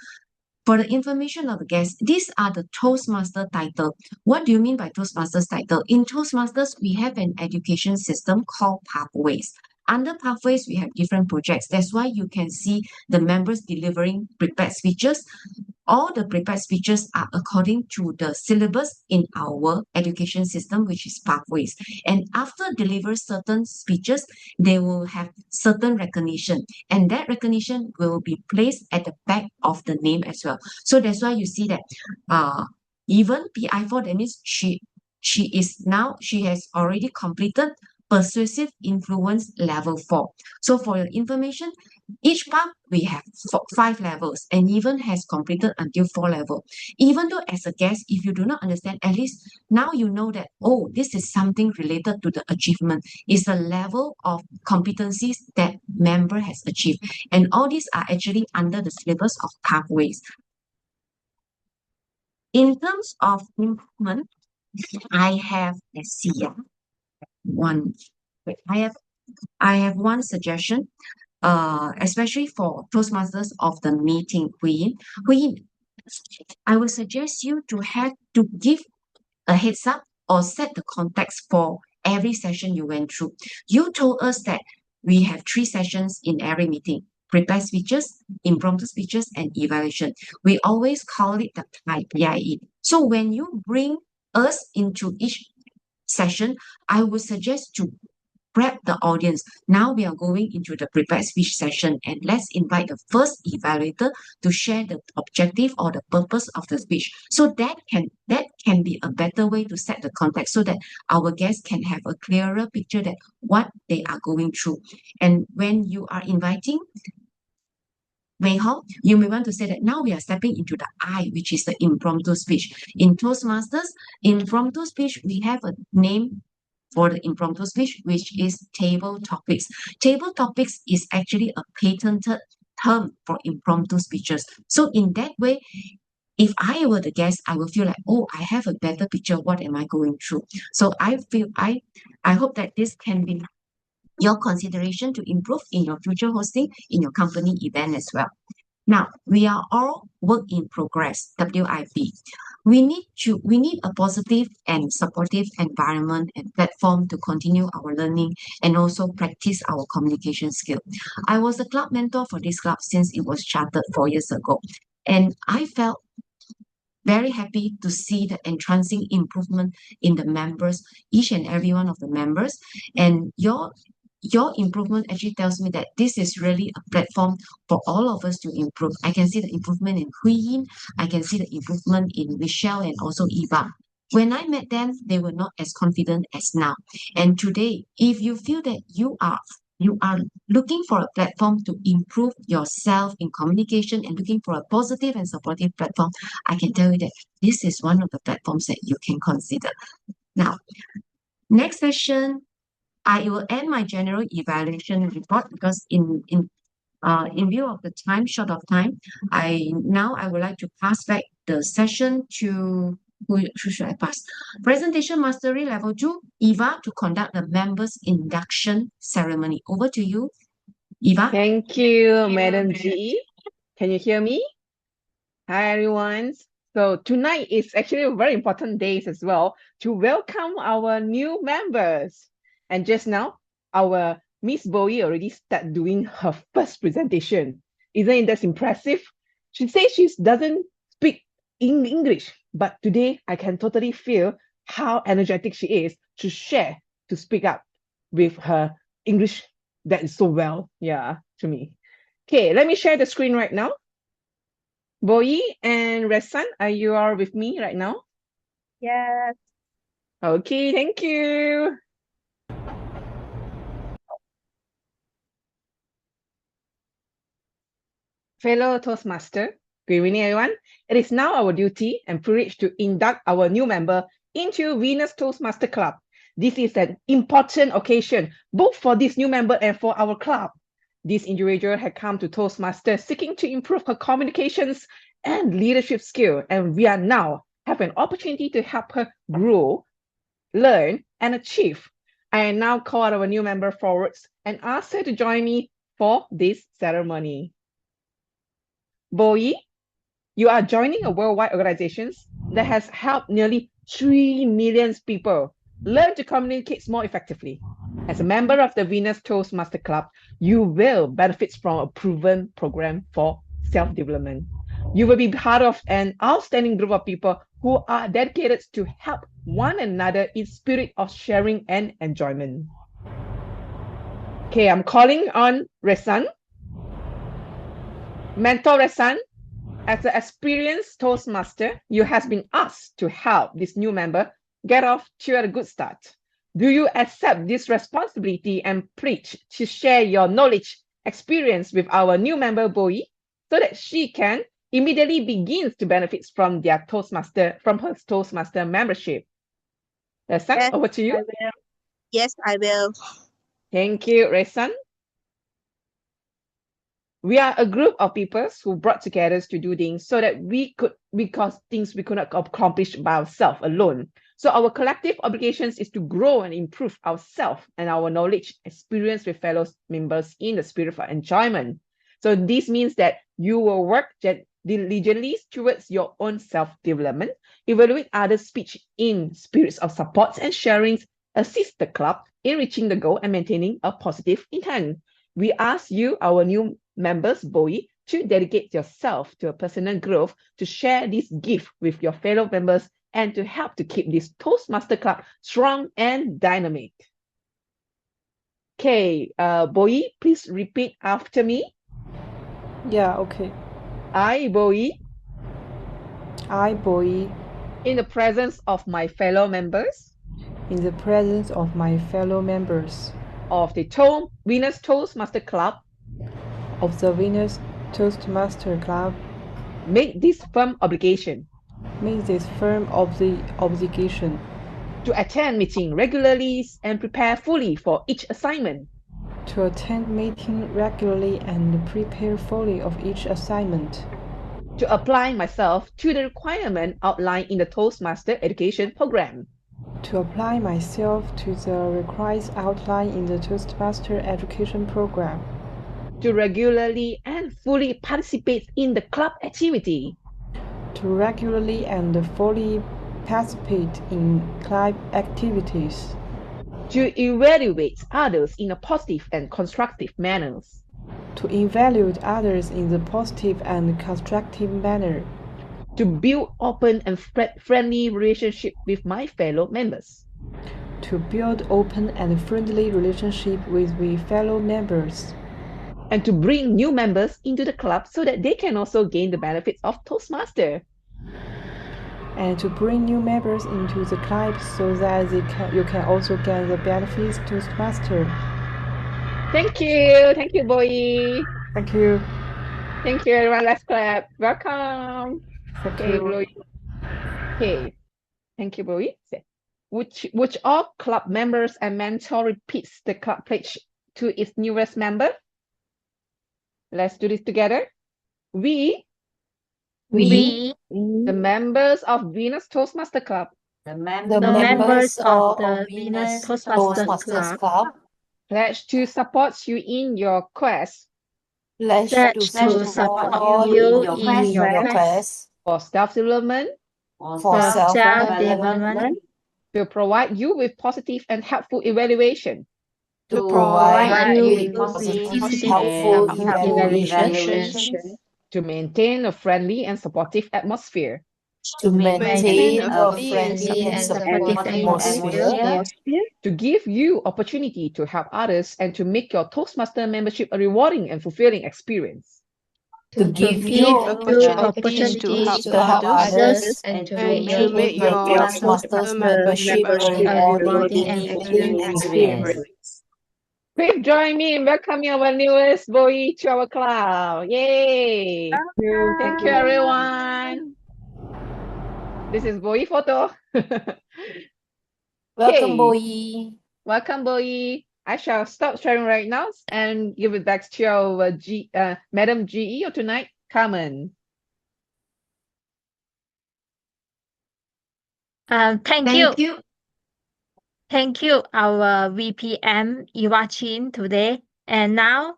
For the information of the guests, these are the Toastmaster title. What do you mean by Toastmasters title? In Toastmasters, we have an education system called Pathways. Under Pathways, we have different projects. That's why you can see the members delivering prepared speeches. All the prepared speeches are according to the syllabus in our education system, which is Pathways. And after deliver certain speeches, they will have certain recognition. And that recognition will be placed at the back of the name as well. So that's why you see that even PI4, that means she has already completed Persuasive Influence Level 4. So for your information, Each path we have 5 levels and even has completed until 4 level. Even though as a guest, if you do not understand, at least now you know that, oh, this is something related to the achievement. It's the level of competencies that member has achieved. And all these are actually under the syllabus of pathways. In terms of improvement, I have, let's see, I have one suggestion, especially for Toastmasters of the meeting, Queen. I would suggest you to give a heads up or set the context for every session you went through. You told us that we have 3 sessions in every meeting: prepared speeches, impromptu speeches, and evaluation. We always call it the PIE. So when you bring us into each session, I would suggest to prep the audience. Now we are going into the prepared speech session, and let's invite the first evaluator to share the objective or the purpose of the speech. So that can be a better way to set the context so that our guests can have a clearer picture that what they are going through. And when you are inviting Wei Hong, you may want to say that now we are stepping into the I, which is the impromptu speech. In Toastmasters, impromptu speech, we have a name for the impromptu speech, which is table topics. Table topics is actually a patented term for impromptu speeches. So in that way, if I were the guest, I will feel like, oh, I have a better picture of what am I going through. So I hope that this can be your consideration to improve in your future hosting in your company event as well. Now, we are all work in progress, WIP. We need a positive and supportive environment and platform to continue our learning and also practice our communication skill. I was a club mentor for this club since it was chartered 4 years ago. And I felt very happy to see the entrancing improvement in the members, each and every one of the members. And your improvement actually tells me that this is really a platform for all of us to improve. I can see the improvement in Hui Yin. I can see the improvement in Michelle and also Eva. When I met them, they were not as confident as now. And today, if you feel that you are looking for a platform to improve yourself in communication and looking for a positive and supportive platform, I can tell you that this is one of the platforms that you can consider. Now, next session, I will end my general evaluation report because in view of the time, short of time, I would like to pass back the session to who should I pass? Presentation Mastery Level 2, Eva, to conduct the members induction ceremony. Over to you, Eva. Thank you, Madam G. Can you hear me? Hi, everyone. So tonight is actually a very important day as well to welcome our new members. And just now, our Miss Bowie already started doing her first presentation. Isn't that impressive? She says she doesn't speak in English, but today I can totally feel how energetic she is to share, to speak up with her English that is so well, to me. Okay, let me share the screen right now. Boyi and Resan, are you all with me right now? Yes. Okay, thank you. Fellow Toastmaster, good evening, everyone. It is now our duty and privilege to induct our new member into Venus Toastmaster Club. This is an important occasion, both for this new member and for our club. This individual had come to Toastmasters seeking to improve her communications and leadership skill, and we are now have an opportunity to help her grow, learn, and achieve. I now call our new member forwards and ask her to join me for this ceremony. Boyi, you are joining a worldwide organization that has helped nearly 3 million people learn to communicate more effectively. As a member of the Venus Toastmaster Club, you will benefit from a proven program for self-development. You will be part of an outstanding group of people who are dedicated to help one another in spirit of sharing and enjoyment. Okay, I'm calling on Resan. Mentor Resan, as an experienced Toastmaster, you have been asked to help this new member get off to a good start. Do you accept this responsibility and pledge to share your knowledge experience with our new member Bowie so that she can immediately begins to benefit from her Toastmaster membership. Resan, Yes, over to I you. will. Yes, I will. Thank you, Resan. We are a group of people who brought together to do things so that because things we could not accomplish by ourselves alone. So our collective obligations is to grow and improve ourselves and our knowledge experience with fellow members in the spirit of enjoyment. So this means that you will work diligently towards your own self-development, evaluate others' speech in spirits of support and sharing, assist the club in reaching the goal and maintaining a positive intent. We ask you, our new members, Bowie, to dedicate yourself to a personal growth, to share this gift with your fellow members, and to help to keep this Toastmaster Club strong and dynamic. Okay, Bowie, please repeat after me. Yeah, okay. I, Bowie, in the presence of my fellow members, in the presence of my fellow members of the Winners Toastmaster Club, Toastmaster Club, make this firm obligation to attend meeting regularly and prepare fully for each assignment. To attend meeting regularly and prepare fully of each assignment. To apply myself to the requirement outlined in the Toastmaster education program. To apply myself to the requirements outlined in the Toastmaster education program. To regularly and fully participate in the club activity. To regularly and fully participate in club activities. To evaluate others in a positive and constructive manners. To evaluate others in the positive and constructive manner. To build open and friendly relationship with my fellow members. To build open and friendly relationship with fellow members. And to bring new members into the club so that they can also gain the benefits of Toastmaster. And to bring new members into the club so that you can also get the benefits of Toastmaster. Thank you, Bowie. Thank you. Thank you, everyone. Let's clap. Welcome. Thank you. Bowie. Okay, thank you, Bowie. Which all club members and mentor repeats the club pledge to its newest member? Let's do this together. We, the members of Venus Toastmaster Club, the members of the Venus Toastmasters Club, pledge to support you in your quest. Pledge to support you in your quest for self-development, to provide you with positive and helpful evaluation, to provide you with positive, helpful evaluation, to maintain a friendly and supportive atmosphere, to maintain a friendly and supportive atmosphere, to give you opportunity to help others and to make your Toastmaster membership a rewarding and fulfilling experience. To give you opportunities to help others and to make your Toastmasters membership a rewarding and fulfilling experience. Please join me in welcoming our newest Bowie to our club. Yay! Thank you, everyone. This is Bowie photo. Welcome, Bowie. Welcome, Bowie. I shall stop sharing right now and give it back to our Madam GE of tonight, Carmen. Thank you. Thank you, our VPM Iwachin today. And now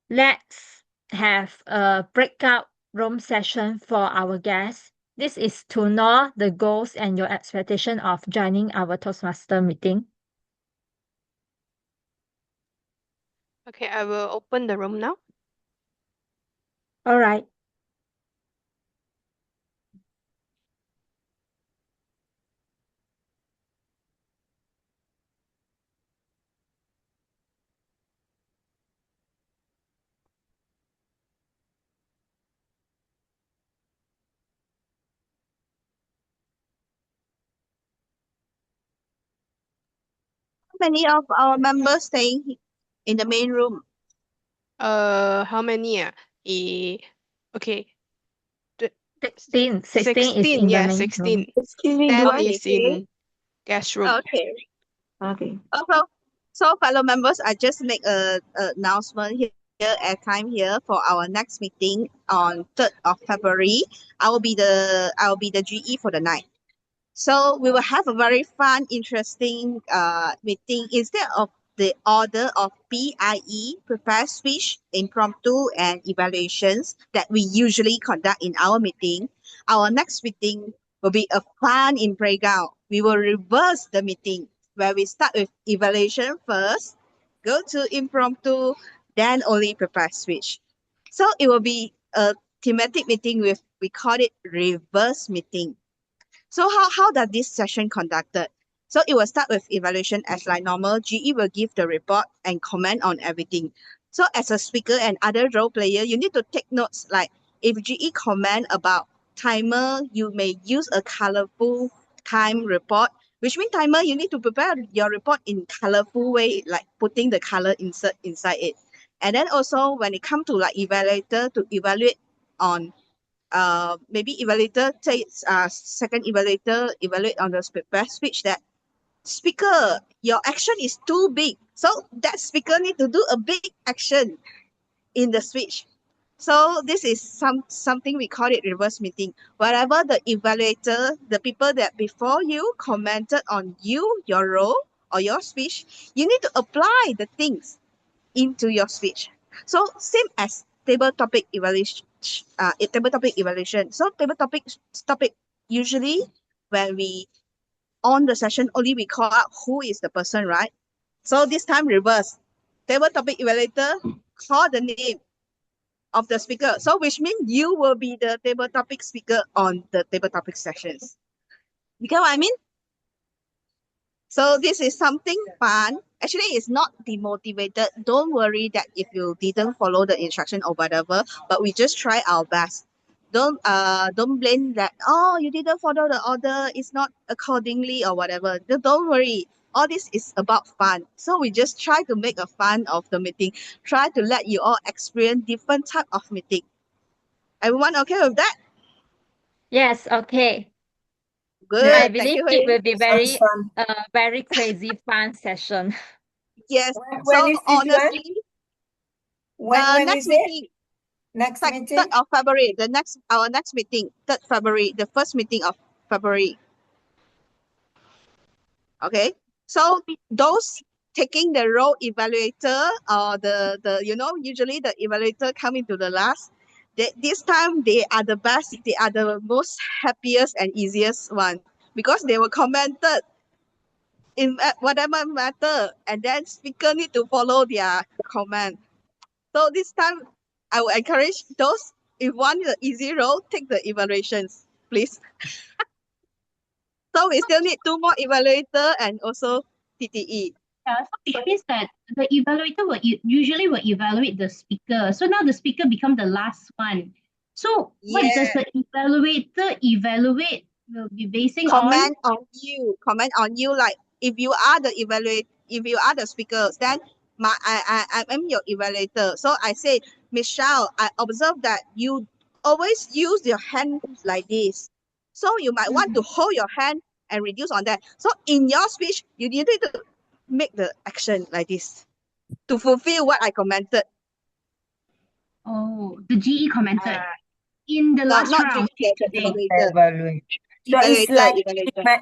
let's have a breakout room session for our guests. This is to know the goals and your expectation of joining our Toastmaster meeting. Okay, I will open the room now. All right. How many of our members staying in the main room? How many? Okay. 16. 16 is 16, in the yeah, main room. 16. Excuse me, do 10 I? is in guest room. Okay. Okay. Also, so fellow members, I just make a announcement here, airtime here for our next meeting on 3rd of February. I will be the GE for the night. So we will have a very fun, interesting meeting. Instead of the order of PIE, prepare, speech, impromptu, and evaluations that we usually conduct in our meeting, our next meeting will be a fun in playground. We will reverse the meeting where we start with evaluation first, go to impromptu, then only prepare speech. So it will be a thematic meeting with, we call it reverse meeting. So how does this session conducted? So it will start with evaluation as like normal. GE will give the report and comment on everything. So as a speaker and other role player, you need to take notes like if GE comment about timer, you may use a colorful time report, which means timer, you need to prepare your report in colorful way, like putting the color insert inside it. And then also when it comes to like evaluator to evaluate on maybe evaluator takes second evaluator evaluate on the best speech that speaker your action is too big, so that speaker need to do a big action in the speech. So this is something we call it reverse meeting. Wherever the evaluator, the people that before you commented on your role or your speech, you need to apply the things into your speech. So same as table topic evaluation. Table topic evaluation. So table topic usually when we on the session only we call out who is the person, right? So this time reverse. Table topic evaluator call the name of the speaker. So which means you will be the table topic speaker on the table topic sessions. You get what I mean? So this is something fun. Actually, it's not demotivated. Don't worry that if you didn't follow the instruction or whatever, but we just try our best. Don't blame that, oh, you didn't follow the order, it's not accordingly or whatever. Don't worry. All this is about fun. So we just try to make a fun of the meeting. Try to let you all experience different type of meeting. Everyone okay with that? Yes, okay. Good. I Thank believe you, it Hui. will be very crazy fun session. Yes. When So is this one? honestly, When next is it? meeting, Next third meeting? of February. Our next meeting, 3rd February, the first meeting of February. Okay. So those taking the role evaluator or the usually the evaluator come into the last. This time they are the best, they are the most happiest and easiest one because they were commented in whatever matter and then speaker need to follow their comment. So this time, I will encourage those if want the easy role, take the evaluations, please. So we still need 2 more evaluator and also TTE. So which means that the evaluator usually will evaluate the speaker. So now the speaker become the last one. So what does Yeah. the evaluator evaluate? Will be basing Comment on you. Like if you are the if you are the speakers, then I am your evaluator. So I say, Michelle, I observe that you always use your hand like this. So you might want to hold your hand and reduce on that. So in your speech, you need to make the action like this to fulfill what I commented. Oh, the GE commented in the Not last not round, the today. evaluator. So it's like Evaluator.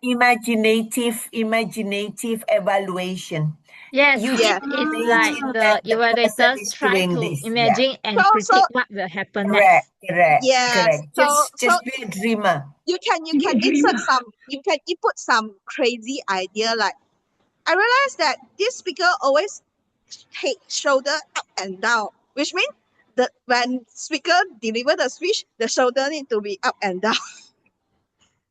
imaginative evaluation. Yes, You it just is like imagine the that the person evaluators is try doing to this. Yeah. imagine and So predict what will happen Correct, next. yes. correct. So Just be a dreamer. you can you can input some crazy idea like I realized that this speaker always take shoulder up and down, which means that when speaker deliver the speech, the shoulder need to be up and down.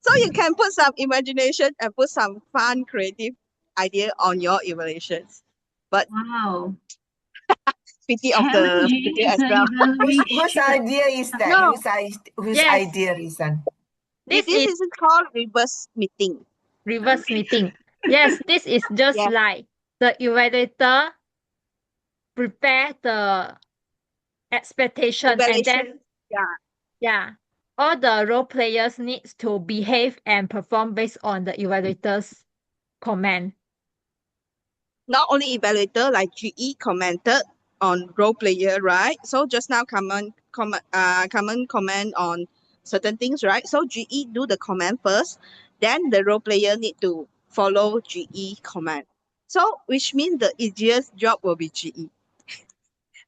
So you can put some imagination and put some fun, creative idea on your evaluations. But wow, pity of the speaker as well. Whose idea is that? No, Whose Yes, idea is that? this this is is called reverse meeting. reverse meeting. Yes, this is just Yes. like the evaluator prepare the expectation, and then evaluation. yeah, all the role players needs to behave and perform based on the evaluator's comment. Not only evaluator, like GE commented on role player, right? So just now comment on certain things, right? So GE do the comment first, then the role player need to follow GE comment. So which means the easiest job will be GE.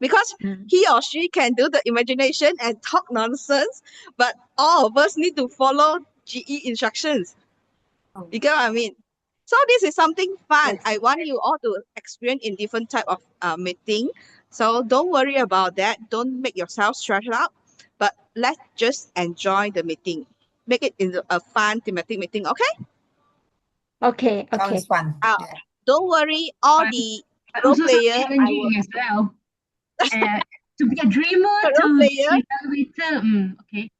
Because he or she can do the imagination and talk nonsense, but all of us need to follow GE instructions. You get what I mean? So this is something fun. I want you all to experience in different type of meeting. So don't worry about that. Don't make yourself stressed out. But let's just enjoy the meeting. Make it into a fun thematic meeting, okay? Okay. Sounds fun. Don't worry, all the role Also player so challenging as well. To be a dreamer, role to player, be evaluator. Okay.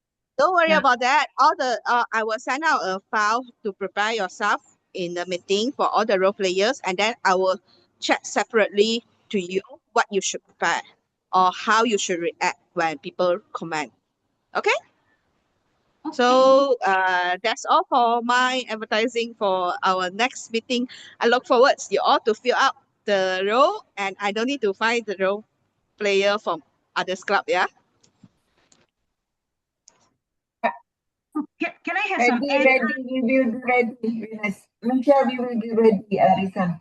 don't worry Yeah. about that. All the I will send out a file to prepare yourself in the meeting for all the role players, and then I will check separately to you what you should prepare or how you should react when people comment. Okay? So that's all for my advertising for our next meeting. I look forward you all to fill out the role, and I don't need to find the role player from others club. Yeah. Can I have some Ready, we will be ready. Yes. Michelle, we will be ready, Risa.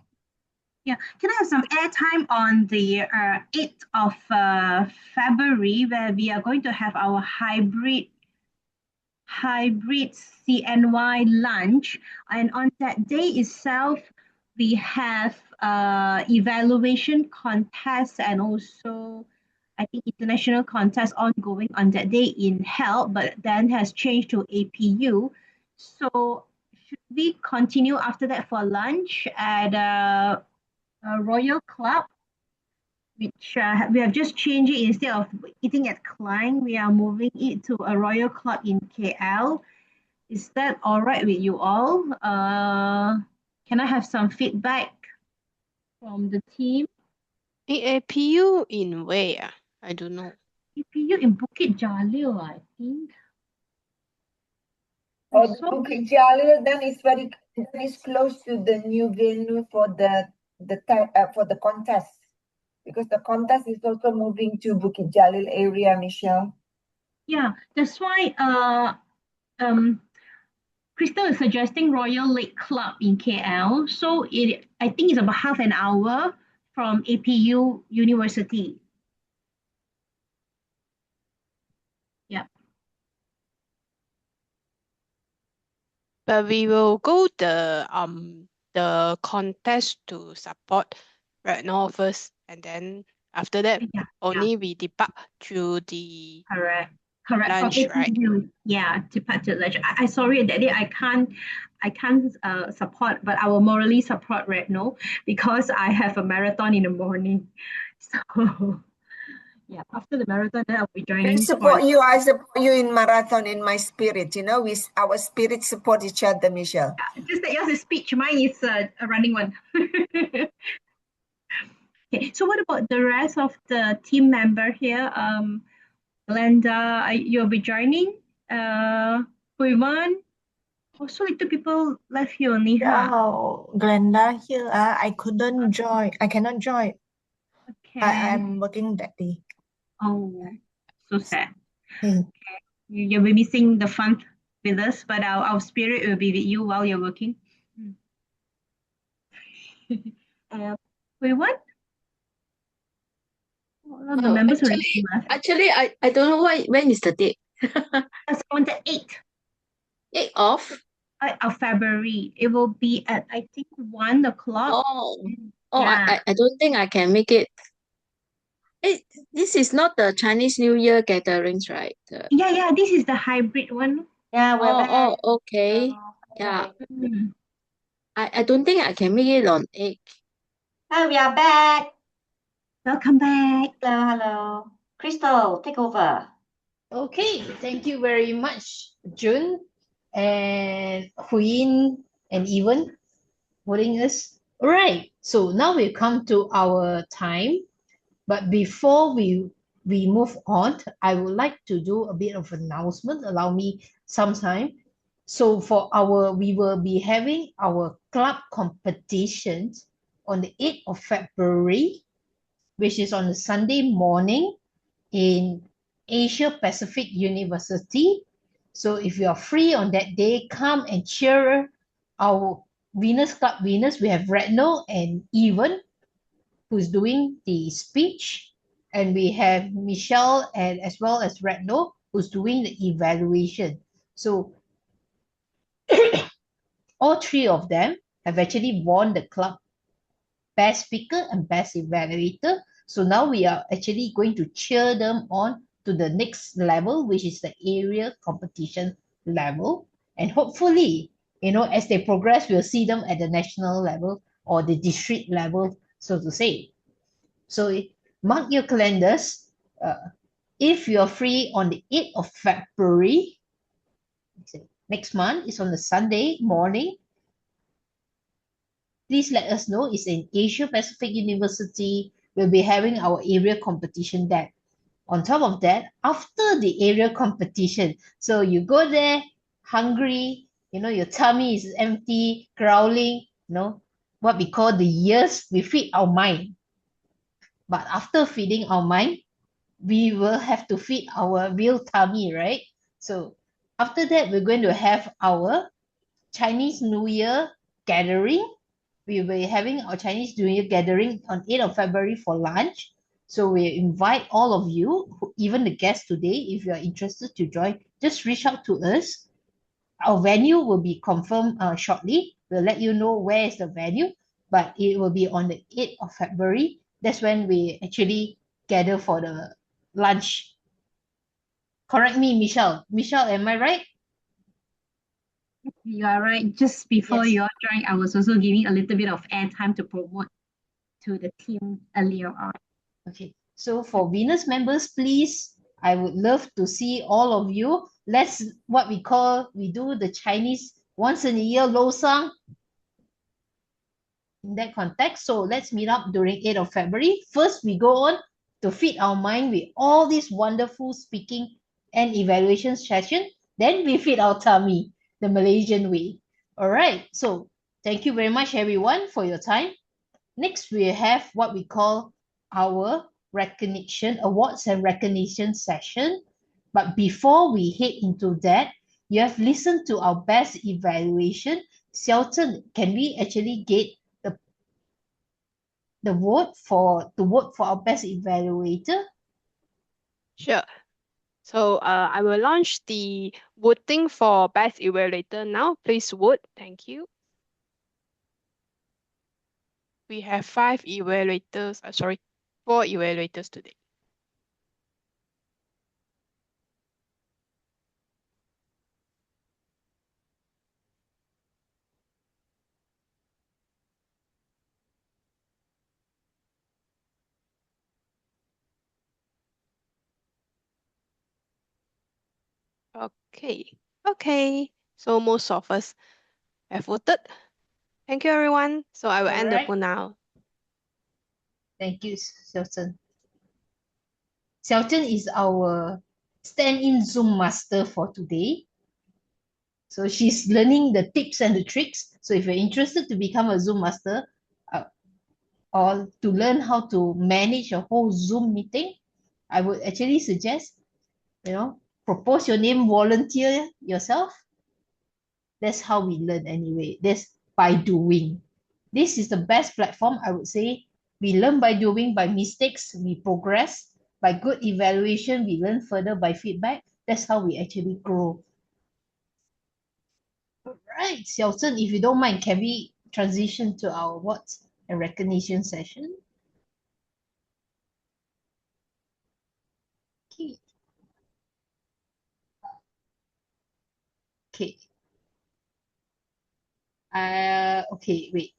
Yeah, can I have some airtime on the 8th of February, where we are going to have our hybrid CNY lunch, and on that day itself we have evaluation contest and also I think international contest ongoing on that day in HELP, but then has changed to APU. So should we continue after that for lunch at Royal Club, which we have just changed it. Instead of eating at Klein, we are moving it to a Royal Club in KL. Is that all right with you all? Can I have some feedback from the team? APU in where? I don't know. APU in Bukit Jalil, I think. Oh, the Bukit Jalil then is close to the new venue for the contest, because the contest is also moving to Bukit Jalil area, Michelle. Yeah, that's why Crystal is suggesting Royal Lake Club in KL. So I think it's about half an hour from APU University. Yeah. But we will go the contest to support right now first, and then after that only we depart to the correct lunch, from right? APU. Yeah, depart to lunch. I sorry that day I can't support, but I will morally support Redno because I have a marathon in the morning. So yeah, after the marathon, then I'll be I joining. support you. I support you in marathon in my spirit. You know, our spirits support each other, Michelle. Just that yours is speech, mine is a running one. Okay, so what about the rest of the team member here? Glenda, you'll be joining. Huiman. Also, little people left here only, huh? Oh, Glenda here. I couldn't join. I cannot join. Okay. I am working that day. Oh, so sad. Okay. You'll be missing the fun with us, but our spirit will be with you while you're working. Wait, what? All the members already left. Actually, I don't know when is the date. It's on the 8th. 8th of February. It will be at, I think, 1 o'clock. I don't think I can make it. This is not the Chinese New Year gatherings, right? Yeah, this is the hybrid one. Yeah, we're back. Okay. Yeah. Mm. I don't think I can make it on 8th. Hi, we are back. Welcome back. Hello. Crystal, take over. Okay, thank you very much, June and Huyin and Evan, holding us. All right, so now we come to our time. But before we we move on, I would like to do a bit of announcement. Allow me some time. So we will be having our club competitions on the 8th of February, which is on a Sunday morning in Asia Pacific University. So if you are free on that day, come and cheer our Venus Club winners. We have Retno and Evan, who's doing the speech, and we have Michelle and as well as Retno, who's doing the evaluation. So all three of them have actually won the club best speaker and best evaluator. So now we are actually going to cheer them on to the next level, which is the area competition level. And hopefully, as they progress, we'll see them at the national level or the district level, so to say. So mark your calendars. If you're free on the 8th of February, next month, is on a Sunday morning, please let us know. It's in Asia Pacific University. We'll be having our area competition there. On top of that, after the area competition, so you go there hungry, your tummy is empty, growling, what we call the ears, we feed our mind. But after feeding our mind, we will have to feed our real tummy, right? So after that, we're going to have our Chinese New Year gathering. We will be having our Chinese New Year gathering on 8th of February for lunch. So we invite all of you, even the guests today, if you are interested to join, just reach out to us. Our venue will be confirmed shortly. We'll let you know where is the venue, but it will be on the 8th of February. That's when we actually gather for the lunch. Correct me, Michelle. Michelle, am I right? You are right. Just before you all joined, I was also giving a little bit of airtime to promote to the team earlier on. Okay, so for Venus members, please, I would love to see all of you. Let's, we do the Chinese once in a year losang in that context. So let's meet up during 8th of February. First, we go on to feed our mind with all these wonderful speaking and evaluation session. Then we feed our tummy the Malaysian way. All right, so thank you very much, everyone, for your time. Next, we have what we call our awards and recognition session. But before we head into that, you have listened to our best evaluation. Xiao, can we actually get the vote for our best evaluator? Sure. So I will launch the voting for best evaluator now. Please vote. Thank you. We have 5 evaluators, 4 evaluators today. Okay. So most of us have voted. Thank you, everyone. So I will end the poll now. Thank you, Xiao. Xiao is our stand-in Zoom master for today. So she's learning the tips and the tricks. So if you're interested to become a Zoom master or to learn how to manage a whole Zoom meeting, I would actually suggest, propose your name, volunteer yourself. That's how we learn anyway. That's by doing. This is the best platform, I would say. We learn by doing, by mistakes, we progress. By good evaluation, we learn further by feedback. That's how we actually grow. All right, Xiao Zhen, if you don't mind, can we transition to our awards and recognition session? Okay. Okay, wait.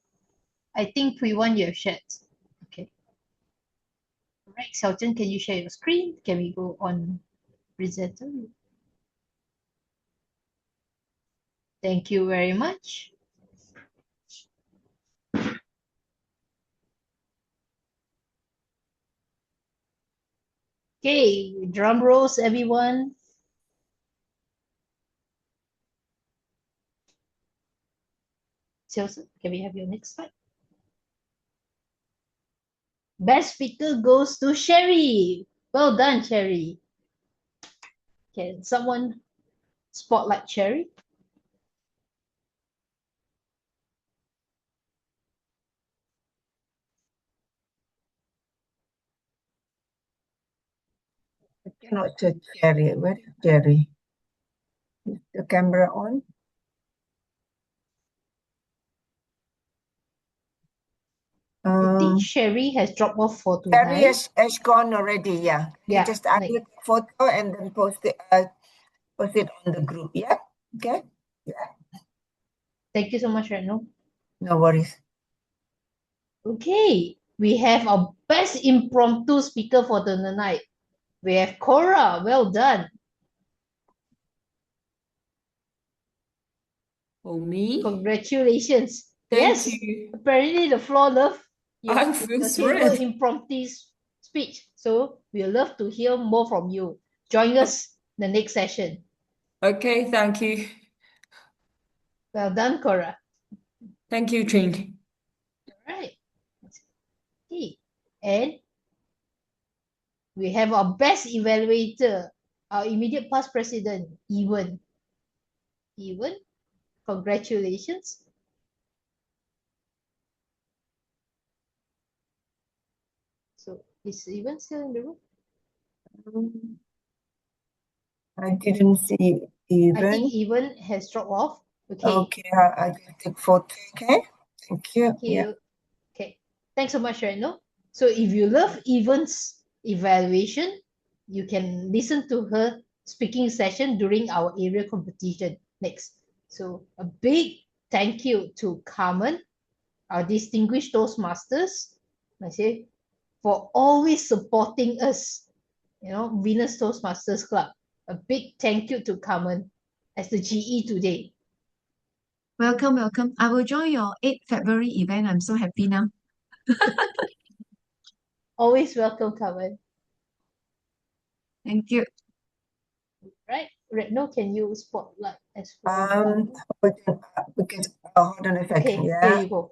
I think Pui-Wan, you have shared. Okay. All right, Xiao Zhen, can you share your screen? Can we go on presenter? Thank you very much. Okay, drum rolls, everyone. Chelsea, can we have your next slide? Best speaker goes to Sherry. Well done, Sherry. Can someone spotlight Sherry? I cannot see Jerry. Where is Jerry? Is the camera on? I think Sherry has dropped off for Jerry tonight. has gone already, yeah. You Yeah, just add the photo and then post it on the group, yeah? Okay? Yeah. Thank you so much, Reno. No worries. Okay, we have our best impromptu speaker for the night. We have Cora. Well done. For me? Congratulations. Thank Yes, you. apparently the floor love I feel your table thrilled. impromptu speech. So we'll love to hear more from you. Join us the next session. Okay, thank you. Well done, Cora. Thank you, Trinh. All right. Okay. And we have our best evaluator, our immediate past president, Ewan. Ewan, congratulations. So is Ewan still in the room? I didn't see even. I think Ewan has dropped off. Okay. Okay, I just take photo, okay? Thank you. Thank you. Okay. Thanks so much, Reno. So if you love Evan's evaluation, you can listen to her speaking session during our area competition next. So a big thank you to Carmen, our distinguished Toastmasters, I say, for always supporting us, Venus Toastmasters Club. A big thank you to Carmen as the GE today. Welcome, welcome. I will join your 8th February event. I'm so happy now. Always welcome, Carmen. Thank you. Right? Reno, can you spotlight as well? Because hold on a second, Okay, yeah. here you go.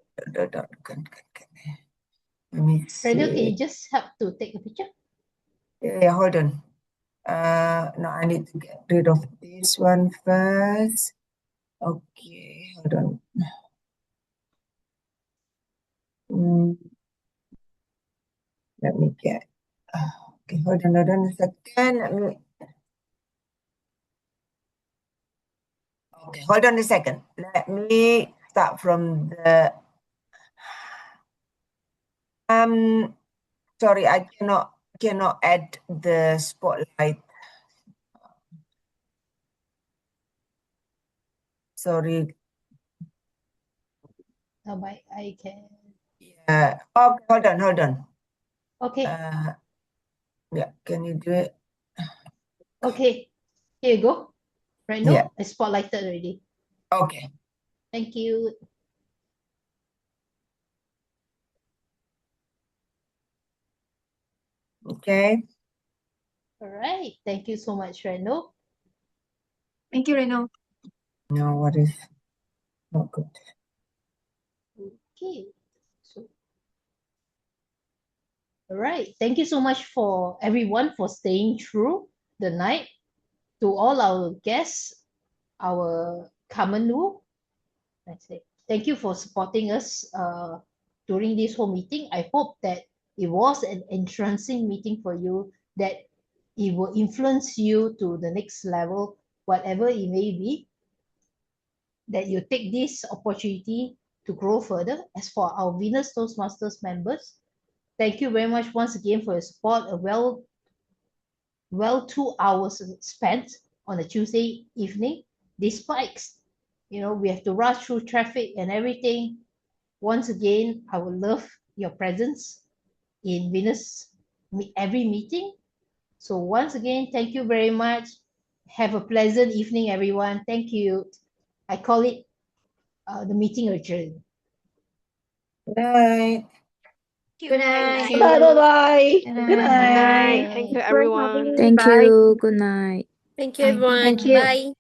Let me see. Reno, can you just help to take a picture? Yeah, hold on. No, I need to get rid of this one first. Okay, hold on. Let me get. Okay, hold on a second. Okay, hold on a second. Let me start from the. Sorry, I cannot add the spotlight. Sorry. No, I can. Yeah. Oh, hold on. Okay. Yeah, can you do it? Okay, here you go. Right now, Yeah. I spotlighted already. Okay. Thank you. Okay. All right. Thank you so much, Reno. Thank you, Reno. No, what is not good? Okay. So, all right. Thank you so much for everyone for staying through the night. To all our guests, our Kamanu, let's say, thank you for supporting us during this whole meeting. I hope that it was an entrancing meeting for you, that it will influence you to the next level, whatever it may be, that you take this opportunity to grow further. As for our Venus Toastmasters members, thank you very much once again for your support. A well 2 hours spent on a Tuesday evening, despite we have to rush through traffic and everything. Once again, I would love your presence in Venus every meeting. So once again, thank you very much. Have a pleasant evening, everyone. Thank you. I call it the meeting adjourned. Good night. Good night. Bye bye bye. Good Good Good night. night. night. Thank you, For having everyone. me. Thank Bye. you. Good night. Thank you, Thank everyone. you. Bye.